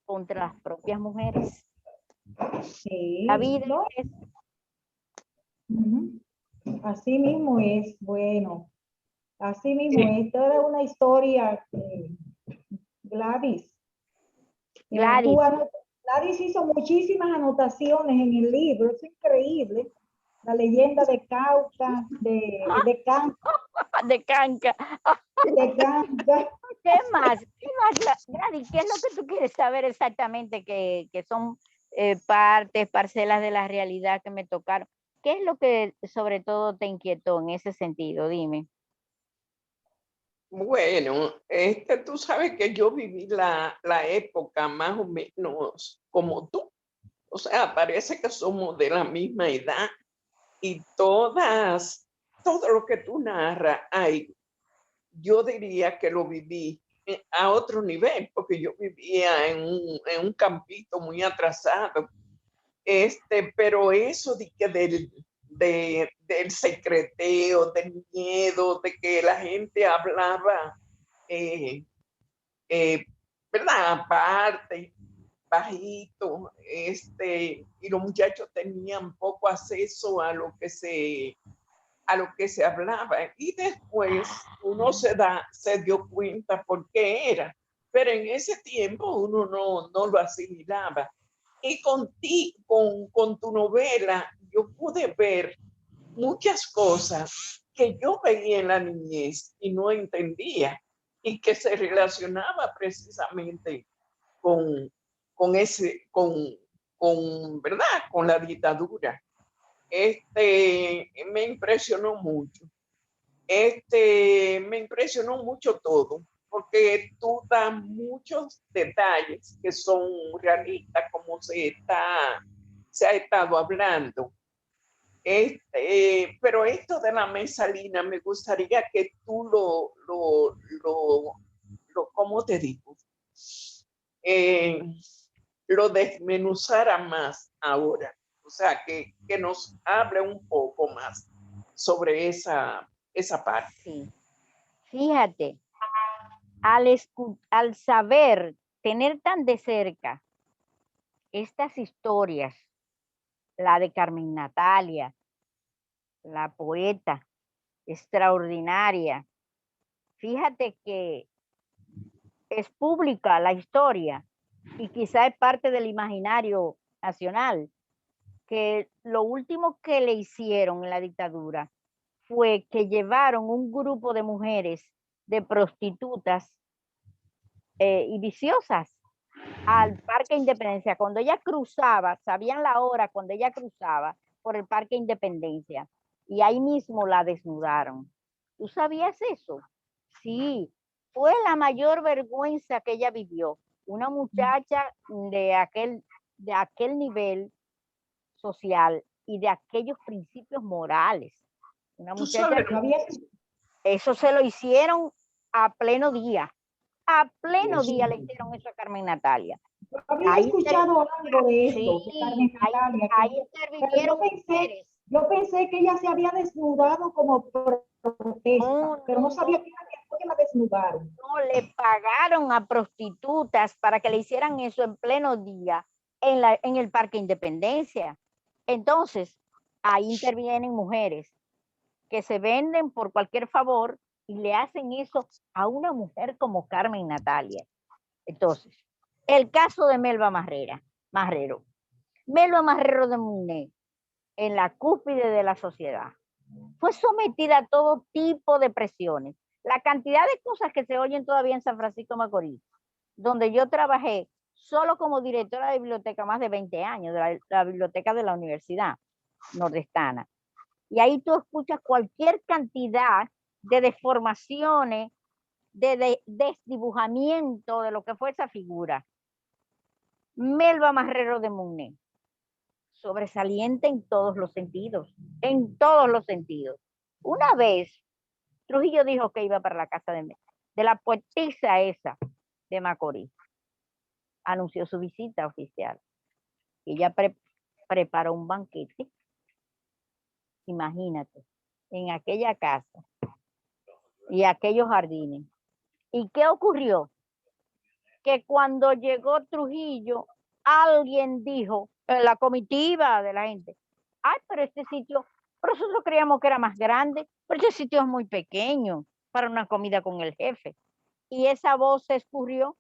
Speaker 2: contra las propias mujeres.
Speaker 1: Sí,
Speaker 2: la vida es...
Speaker 1: Así mismo es, bueno, así mismo es. Toda una historia, Gladys.
Speaker 2: Gladys,
Speaker 1: Gladys hizo muchísimas anotaciones en el libro, es increíble. La leyenda de Cauca, de Canca,
Speaker 2: de Canca.
Speaker 1: de Canca.
Speaker 2: ¿Qué más? ¿Qué más, Gladys? ¿Qué es lo que tú quieres saber exactamente que son parcelas de la realidad que me tocaron? ¿Qué es lo que sobre todo te inquietó en ese sentido? Dime.
Speaker 3: Bueno, tú sabes que yo viví la época más o menos como tú. O sea, parece que somos de la misma edad y todo lo que tú narras, ay, yo diría que lo viví a otro nivel, porque yo vivía en un campito muy atrasado. Pero eso de que del secreteo, del miedo, de que la gente hablaba, eh, eh, ¿verdad? Aparte, bajito, y los muchachos tenían poco acceso a lo que se hablaba. Y después uno se dio cuenta por qué era. Pero en ese tiempo uno no lo asimilaba. Y con tu novela, yo pude ver muchas cosas que yo veía en la niñez y no entendía y que se relacionaba precisamente con, ¿verdad? Con la dictadura. Me impresionó mucho. Me impresionó mucho todo, porque tú das muchos detalles que son realistas, como se ha estado hablando. Pero esto de la mesalina, me gustaría que tú ¿cómo te digo? Eh, lo desmenuzara más ahora. O sea, que nos hable un poco más sobre esa parte.
Speaker 2: Sí. Fíjate, al saber, tener tan de cerca estas historias, la de Carmen Natalia, la poeta extraordinaria, fíjate que es pública la historia y quizá es parte del imaginario nacional, que lo último que le hicieron en la dictadura fue que llevaron un grupo de mujeres, de prostitutas y viciosas al Parque Independencia. Cuando ella cruzaba, sabían la hora cuando ella cruzaba por el Parque Independencia y ahí mismo la desnudaron. ¿Tú sabías eso? Sí, fue la mayor vergüenza que ella vivió. Una muchacha de aquel nivel social y de aquellos principios morales. Una muchacha que eso se lo hicieron a pleno día. A pleno día le hicieron eso a Carmen Natalia.
Speaker 1: Había escuchado algo de eso,
Speaker 2: sí,
Speaker 1: de Carmen Natalia,
Speaker 2: ahí
Speaker 1: pero
Speaker 2: intervinieron mujeres.
Speaker 1: yo pensé que ella se había desnudado como protesta, pero no sabía que fue que la desnudaron.
Speaker 2: No, le pagaron a prostitutas para que le hicieran eso en pleno día en el Parque Independencia. Entonces, ahí intervienen mujeres que se venden por cualquier favor y le hacen eso a una mujer como Carmen Natalia. Entonces, el caso de Melba Marrero. Melba Marrero de Muné, en la cúspide de la sociedad, fue sometida a todo tipo de presiones. La cantidad de cosas que se oyen todavía en San Francisco de Macorís, donde yo trabajé solo como directora de biblioteca más de 20 años, de la biblioteca de la Universidad Nordestana. Y ahí tú escuchas cualquier cantidad de deformaciones, de desdibujamiento de lo que fue esa figura. Melba Marrero de Muné, sobresaliente en todos los sentidos, en todos los sentidos. Una vez, Trujillo dijo que iba para la casa de la poetisa esa de Macorís. Anunció su visita oficial. Ella preparó un banquete, imagínate, en aquella casa y aquellos jardines. ¿Y qué ocurrió? Que cuando llegó Trujillo, alguien dijo, en la comitiva de la gente, ay, pero este sitio, pero nosotros creíamos que era más grande, pero este sitio es muy pequeño para una comida con el jefe. Y esa voz se escurrió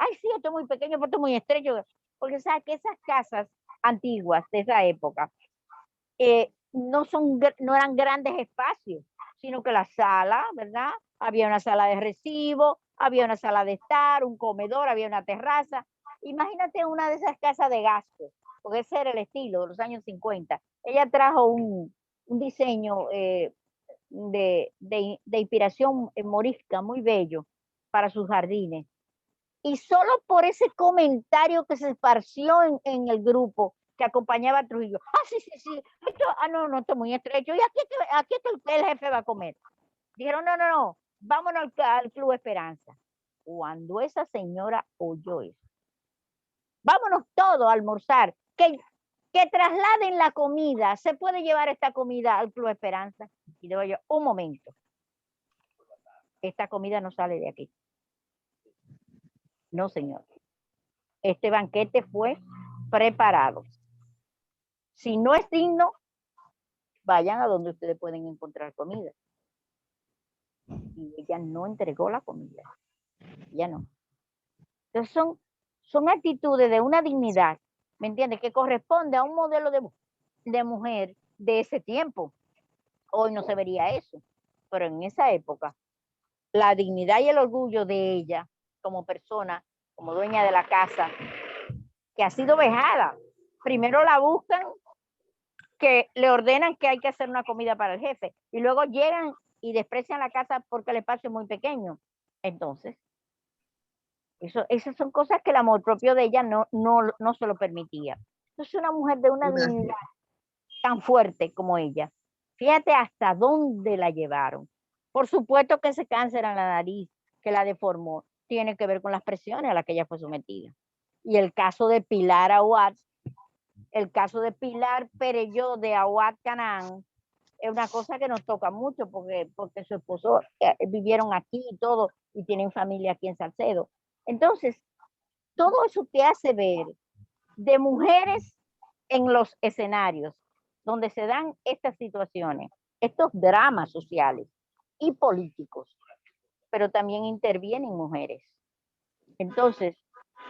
Speaker 2: ay, sí, esto es muy pequeño, pero esto es muy estrecho. Porque sabes que esas casas antiguas de esa época no eran grandes espacios, sino que la sala, ¿verdad? Había una sala de recibo, había una sala de estar, un comedor, había una terraza. Imagínate una de esas casas de gasto, porque ese era el estilo de los años 50. Ella trajo un diseño de inspiración morisca muy bello para sus jardines. Y solo por ese comentario que se esparció en el grupo que acompañaba a Trujillo. Ah, sí, sí, sí. No, esto es muy estrecho. ¿Y aquí el jefe va a comer? Dijeron, no, vámonos al Club Esperanza. Cuando esa señora oyó eso, vámonos todos a almorzar, que trasladen la comida, se puede llevar esta comida al Club Esperanza. Y digo yo, un momento, esta comida no sale de aquí. No, señor. Este banquete fue preparado. Si no es digno, vayan a donde ustedes pueden encontrar comida. Y ella no entregó la comida. Ya no. Entonces son actitudes de una dignidad, ¿me entiendes? Que corresponde a un modelo de mujer de ese tiempo. Hoy no se vería eso, pero en esa época, la dignidad y el orgullo de ella como persona, como dueña de la casa, que ha sido vejada. Primero la buscan, que le ordenan que hay que hacer una comida para el jefe, y luego llegan y desprecian la casa porque el espacio es muy pequeño. Entonces, esas son cosas que el amor propio de ella no se lo permitía. Entonces, una mujer de una dignidad tan fuerte como ella, fíjate hasta dónde la llevaron. Por supuesto que ese cáncer en la nariz que la deformó tiene que ver con las presiones a las que ella fue sometida. Y el caso de Pilar Aguad, el caso de Pilar Pereyó de Aguad Canaán, es una cosa que nos toca mucho porque su esposo vivieron aquí y todo, y tienen familia aquí en Salcedo. Entonces, todo eso te hace ver de mujeres en los escenarios donde se dan estas situaciones, estos dramas sociales y políticos, pero también intervienen mujeres. Entonces,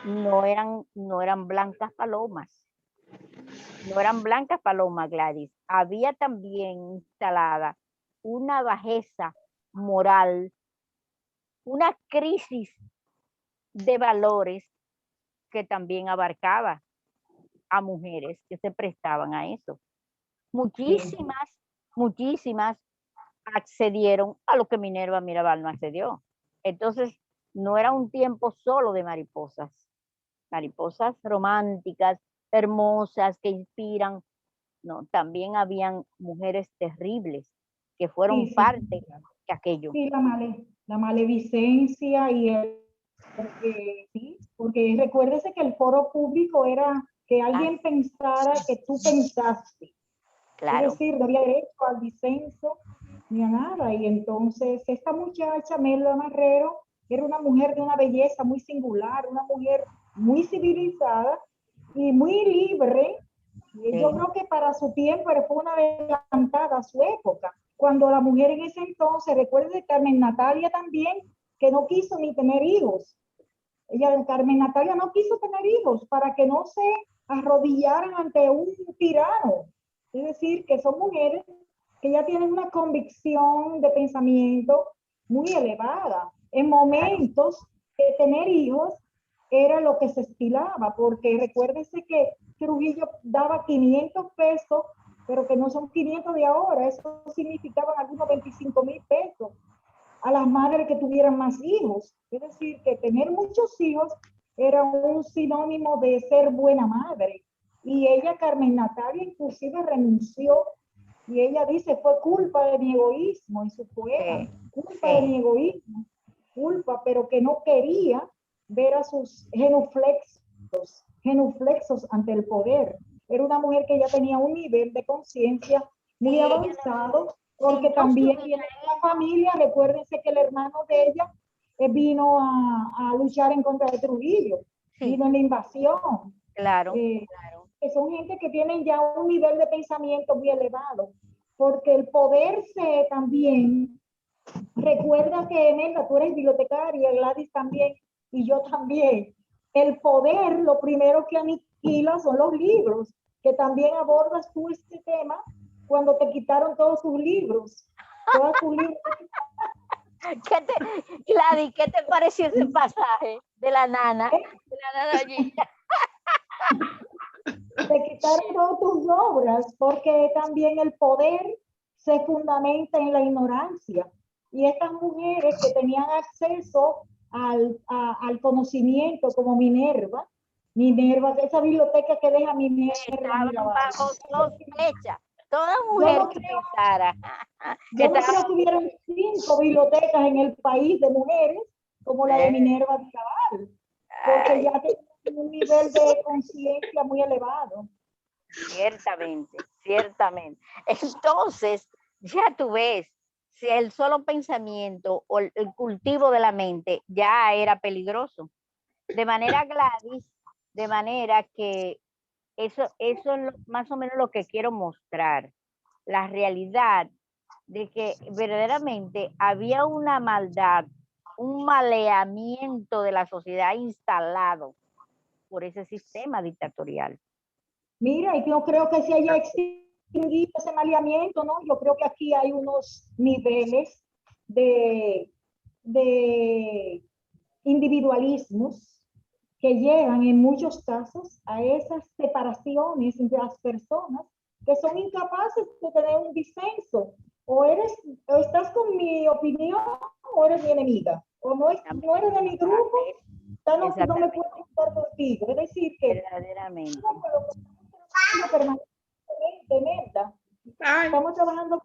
Speaker 2: no eran blancas palomas. No eran blancas palomas, Gladys. Había también instalada una bajeza moral, una crisis de valores que también abarcaba a mujeres que se prestaban a eso. Muchísimas accedieron a lo que Minerva Mirabal no accedió. Entonces, no era un tiempo solo de mariposas románticas, hermosas, que inspiran. No, también habían mujeres terribles que fueron parte de aquello.
Speaker 1: Sí, la maleficencia y porque recuérdese que el foro público era que alguien pensara que tú pensaste.
Speaker 2: Claro.
Speaker 1: Es decir, no había derecho al disenso ni a nada. Y entonces esta muchacha, Melba Marrero, era una mujer de una belleza muy singular, una mujer muy civilizada y muy libre. Yo creo que para su tiempo fue una adelantada a su época. Cuando la mujer en ese entonces, recuerde Carmen Natalia también, que no quiso ni tener hijos. Carmen Natalia no quiso tener hijos para que no se arrodillaran ante un tirano. Es decir, que son mujeres que ya tienen una convicción de pensamiento muy elevada. En momentos de tener hijos era lo que se estilaba, porque recuérdese que Trujillo daba 500 pesos, pero que no son 500 de ahora, eso significaba algunos 25,000 pesos a las madres que tuvieran más hijos. Es decir, que tener muchos hijos era un sinónimo de ser buena madre. Y ella, Carmen Natalia, inclusive renunció, y ella dice, fue culpa de mi egoísmo en su poema, culpa de mi egoísmo, culpa, pero que no quería ver a sus genuflexos ante el poder. Era una mujer que ya tenía un nivel de conciencia muy avanzado, porque también viene de la familia. Recuérdense que el hermano de ella vino a luchar en contra de Trujillo, vino en la invasión.
Speaker 2: Claro.
Speaker 1: Que son gente que tienen ya un nivel de pensamiento muy elevado, porque el poder también, recuerda que Melda, tú eres bibliotecaria, Gladys también, y yo también. el poder, lo primero que aniquila son los libros, que también abordas tú este tema cuando te quitaron todos tus libros. Todos tus libros.
Speaker 2: Gladys, ¿qué te pareció ese pasaje de la nana?
Speaker 1: ¿Eh?
Speaker 2: De la nana allí.
Speaker 1: Te quitaron todas tus obras, porque también el poder se fundamenta en la ignorancia. Y estas mujeres que tenían acceso al conocimiento, como Minerva, esa biblioteca que deja Minerva,
Speaker 2: Estaban
Speaker 1: Mirabal.
Speaker 2: bajo sospecha. Toda
Speaker 1: Yo
Speaker 2: mujer
Speaker 1: no
Speaker 2: que
Speaker 1: creo,
Speaker 2: pensara que
Speaker 1: yo no
Speaker 2: estaba
Speaker 1: creo que hubieran 5 bibliotecas en el país de mujeres como la de Minerva Mirabal, porque
Speaker 2: ay,
Speaker 1: ya tienen un nivel de conciencia muy elevado.
Speaker 2: ciertamente, ciertamente. Entonces, ya tú ves, si el solo pensamiento o el cultivo de la mente ya era peligroso. De manera, Gladys, de manera que eso es más o menos lo que quiero mostrar. La realidad de que verdaderamente había una maldad, un maleamiento de la sociedad instalado por ese sistema dictatorial.
Speaker 1: Mira, y yo creo que se haya extinguido ese maleamiento, ¿no? Yo creo que aquí hay unos niveles de individualismos que llevan en muchos casos a esas separaciones entre las personas que son incapaces de tener un disenso. O estás con mi opinión o eres mi enemiga. O no eres de mi grupo, no me puedo juntar contigo. Es decir, que
Speaker 2: verdaderamente.
Speaker 1: Permanentemente, estamos trabajando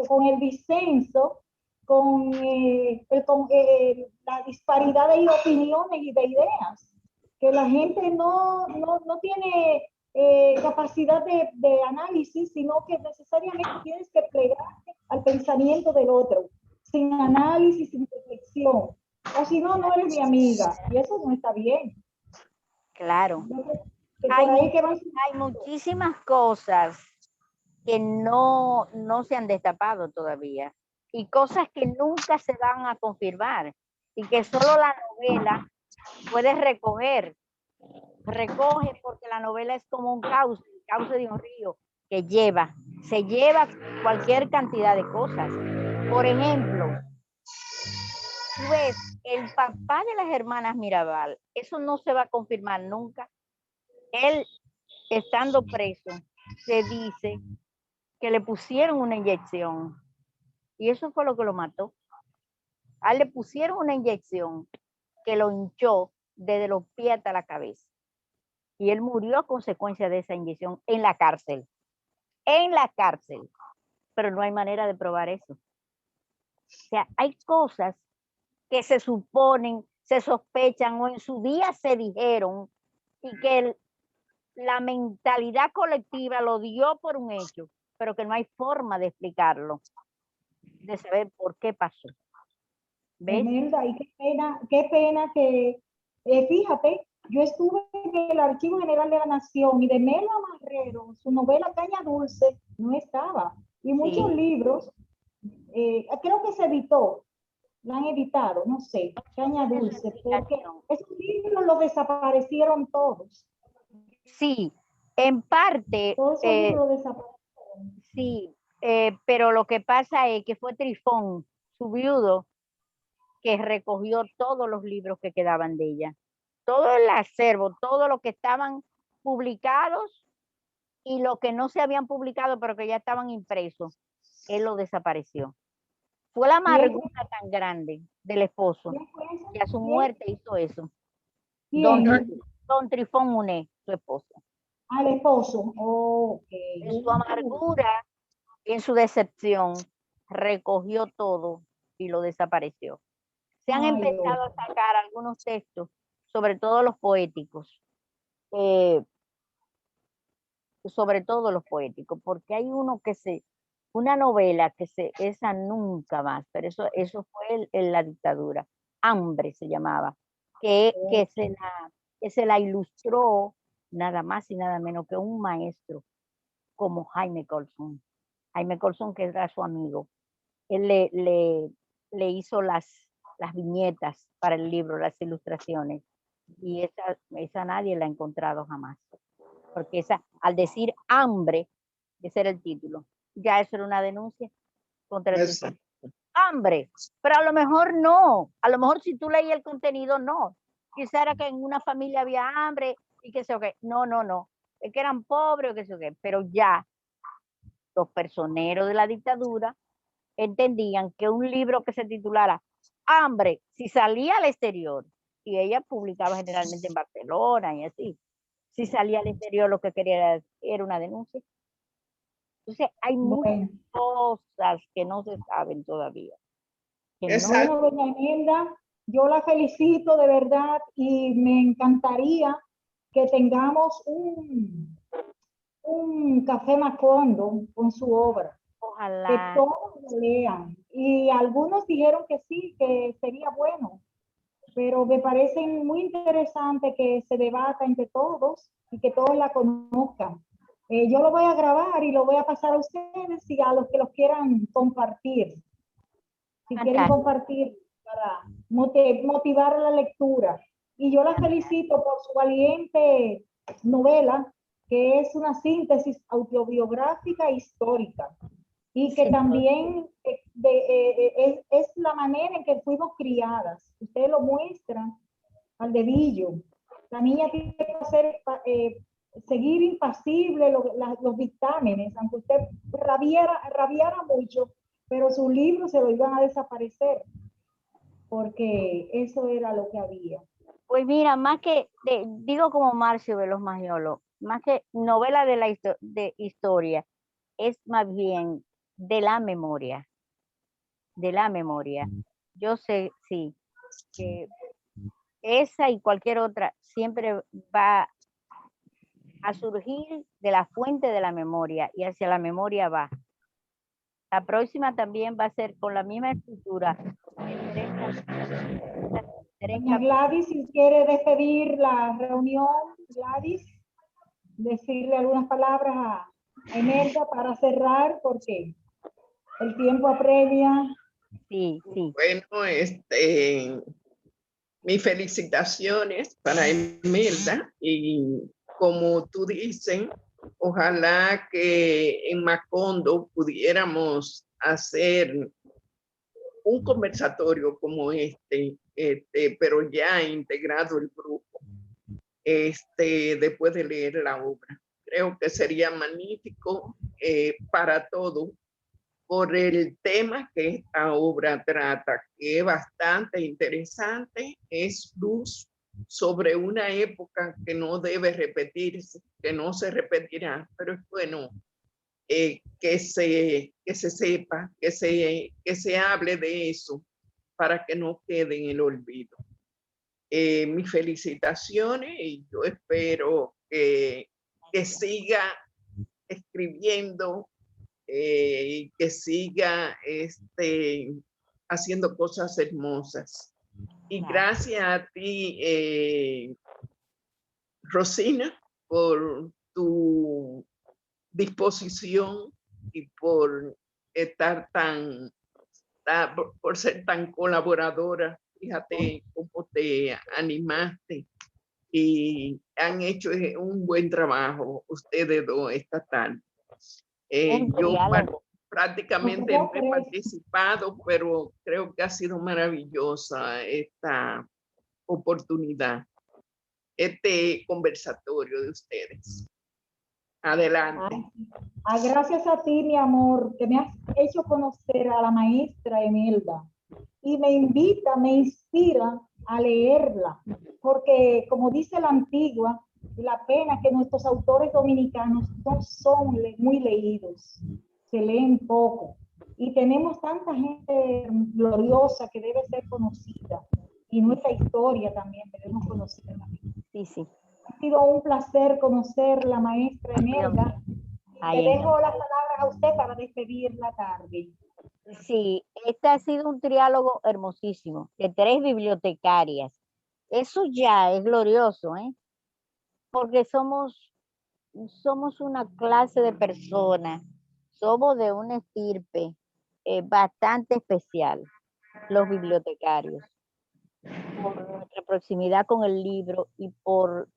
Speaker 1: con el disenso, con la disparidad de opiniones y de ideas, que la gente no tiene capacidad de análisis, sino que necesariamente tienes que plegarte al pensamiento del otro, sin análisis, sin reflexión. O si no, no eres mi amiga, y eso no está bien.
Speaker 2: Claro.
Speaker 1: Hay
Speaker 2: muchísimas cosas que no se han destapado todavía y cosas que nunca se van a confirmar y que solo la novela puede recoge porque la novela es como un cauce, el cauce de un río que se lleva cualquier cantidad de cosas. Por ejemplo, tú ves, el papá de las hermanas Mirabal, eso no se va a confirmar nunca. Él, estando preso, se dice que le pusieron una inyección y eso fue lo que lo mató. A él le pusieron una inyección que lo hinchó desde los pies hasta la cabeza y él murió a consecuencia de esa inyección en la cárcel, pero no hay manera de probar eso. O sea, hay cosas que se suponen, se sospechan o en su día se dijeron y que la mentalidad colectiva lo dio por un hecho, pero que no hay forma de explicarlo, de saber por qué pasó. ¿Ves?
Speaker 1: Imelda, y qué pena que, fíjate, yo estuve en el Archivo General de la Nación y de Mela Marrero, su novela Caña Dulce, no estaba. Y muchos libros, creo que se editó, la han editado, no sé, Caña Dulce, porque esos libros los desaparecieron todos.
Speaker 2: Sí, en parte.
Speaker 1: Todos esos libros desaparecieron.
Speaker 2: Sí, pero lo que pasa es que fue Trifón, su viudo, que recogió todos los libros que quedaban de ella. Todo el acervo, todo lo que estaban publicados y lo que no se habían publicado, pero que ya estaban impresos, él lo desapareció. Fue la amargura tan grande del esposo, que a su muerte hizo eso. Don Trifón Muné, su esposo.
Speaker 1: Al esposo. Okay.
Speaker 2: En su amargura, en su decepción, recogió todo y lo desapareció. Se han empezado a sacar algunos textos, sobre todo los poéticos, porque hay una novela esa nunca más, pero eso fue en la dictadura, Hambre se llamaba, que se la ilustró nada más y nada menos que un maestro como Jaime Colson. Jaime Colson, que era su amigo, él le hizo las viñetas para el libro, las ilustraciones. Y esa nadie la ha encontrado jamás. Porque esa, al decir hambre, ese era el título, ya eso era una denuncia contra el
Speaker 3: Exacto.
Speaker 2: título. Hambre, pero a lo mejor no, a lo mejor si tú leías el contenido, no. Quizá era que en una familia había hambre y que sé yo qué. No, no, no. Es que eran pobres o que sé yo qué. Pero ya los personeros de la dictadura entendían que un libro que se titulara Hambre, si salía al exterior, y ella publicaba generalmente en Barcelona y así, si salía al exterior lo que quería era una denuncia. Entonces hay muchas
Speaker 1: Bueno,
Speaker 2: cosas que no se saben todavía. Que no,
Speaker 3: Exacto.
Speaker 1: bueno, doña Imelda, yo la felicito de verdad y me encantaría que tengamos un café Macondo con su obra, que
Speaker 2: ojalá,
Speaker 1: todos lo lean. Y algunos dijeron que sí, que sería bueno, pero me parece muy interesante que se debata entre todos y que todos la conozcan. Yo lo voy a grabar y lo voy a pasar a ustedes y a los que los quieran compartir, si quieren
Speaker 2: fantástico,
Speaker 1: compartir para motivar la lectura. Y yo la felicito por su valiente novela, que es una síntesis autobiográfica histórica y que
Speaker 2: sin duda.
Speaker 1: también es la manera en que fuimos criadas. Usted lo muestra al dedillo. La niña tiene que hacer, seguir impasible los dictámenes, aunque usted rabiara mucho, pero sus libros se lo iban a desaparecer, porque eso era lo que había.
Speaker 2: Pues mira, más que, digo como Marcio de los Magiolos, más que novela de de historia, es más bien de la memoria, de la memoria. Yo sé, sí, que esa y cualquier otra siempre va a surgir de la fuente de la memoria y hacia la memoria va. La próxima también va a ser con la misma estructura. Tres
Speaker 1: Doña
Speaker 2: capítulos.
Speaker 1: Gladys, si quiere despedir la reunión, Gladys, decirle algunas palabras a Emelda para cerrar, porque el tiempo apremia.
Speaker 2: Sí, sí.
Speaker 3: Bueno, mis felicitaciones para Imelda y como tú dices, ojalá que en Macondo pudiéramos hacer un conversatorio como pero ya integrado el grupo, después de leer la obra. Creo que sería magnífico para todos por el tema que esta obra trata, que es bastante interesante, es luz sobre una época que no debe repetirse, que no se repetirá, pero es bueno que se sepa, que se hable de eso para que no quede en el olvido. Mis felicitaciones y yo espero que siga escribiendo y que siga haciendo cosas hermosas. Y gracias a ti, Rosina, por tu disposición y por estar por ser tan colaboradora. Fíjate cómo te animaste y han hecho un buen trabajo ustedes dos esta tarde. Yo, bueno, prácticamente no he participado, pero creo que ha sido maravillosa esta oportunidad, este conversatorio de ustedes. Adelante.
Speaker 1: Gracias a ti, mi amor, que me has hecho conocer a la maestra Emelda y me invita, me inspira a leerla, porque como dice la antigua, la pena que nuestros autores dominicanos no son muy leídos, se leen poco y tenemos tanta gente gloriosa que debe ser conocida y nuestra historia también debemos conocerla.
Speaker 2: Sí, sí.
Speaker 1: Ha sido un placer conocer la maestra Emelda. Le dejo las palabras a usted para despedir la tarde.
Speaker 2: Sí, este ha sido un triálogo hermosísimo de tres bibliotecarias. Eso ya es glorioso, ¿eh? Porque somos una clase de personas, somos de una estirpe bastante especial, los bibliotecarios. por nuestra proximidad con el libro y por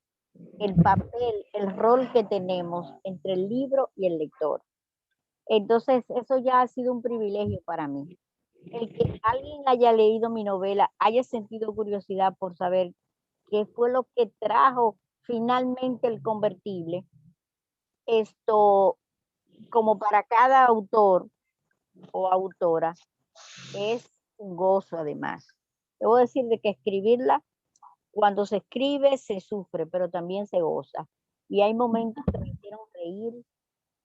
Speaker 2: el papel, el rol que tenemos entre el libro y el lector. Entonces, eso ya ha sido un privilegio para mí. El que alguien haya leído mi novela, haya sentido curiosidad por saber qué fue lo que trajo finalmente el convertible, esto, como para cada autor o autora, es un gozo además. Debo decir de que escribirla, cuando se escribe se sufre, pero también se goza. Y hay momentos que me hicieron reír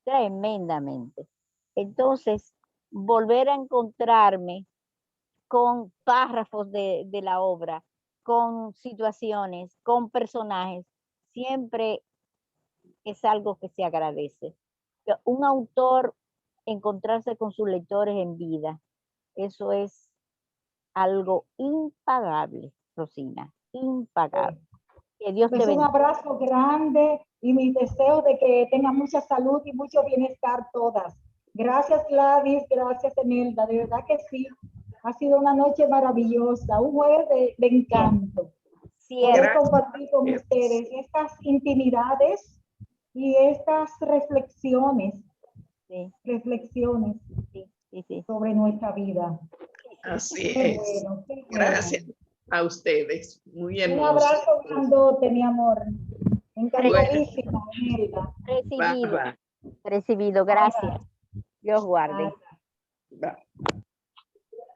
Speaker 2: tremendamente. Entonces, volver a encontrarme con párrafos de la obra, con situaciones, con personajes, siempre es algo que se agradece. Un autor encontrarse con sus lectores en vida, eso es algo impagable, Rosina, impagable. Que Dios te
Speaker 1: Es un
Speaker 2: bendiga.
Speaker 1: abrazo grande y mi deseo de que tengan mucha salud y mucho bienestar todas. Gracias Gladys, gracias Enelda, de verdad que sí. Ha sido una noche maravillosa, un jueves de encanto. Poder
Speaker 2: Cierto,
Speaker 1: compartir con
Speaker 3: Gracias.
Speaker 1: ustedes estas intimidades y estas reflexiones
Speaker 2: sí, sí.
Speaker 1: sobre nuestra vida.
Speaker 3: Así
Speaker 1: Qué
Speaker 3: es.
Speaker 1: bueno, qué bueno.
Speaker 3: Gracias a ustedes. Muy
Speaker 1: Un
Speaker 3: hermoso.
Speaker 1: abrazo grandote, mi amor. Encantadísima, Imelda.
Speaker 2: Recibido,
Speaker 3: Va.
Speaker 2: recibido, gracias. Dios guarde.
Speaker 1: Bye.
Speaker 3: Va.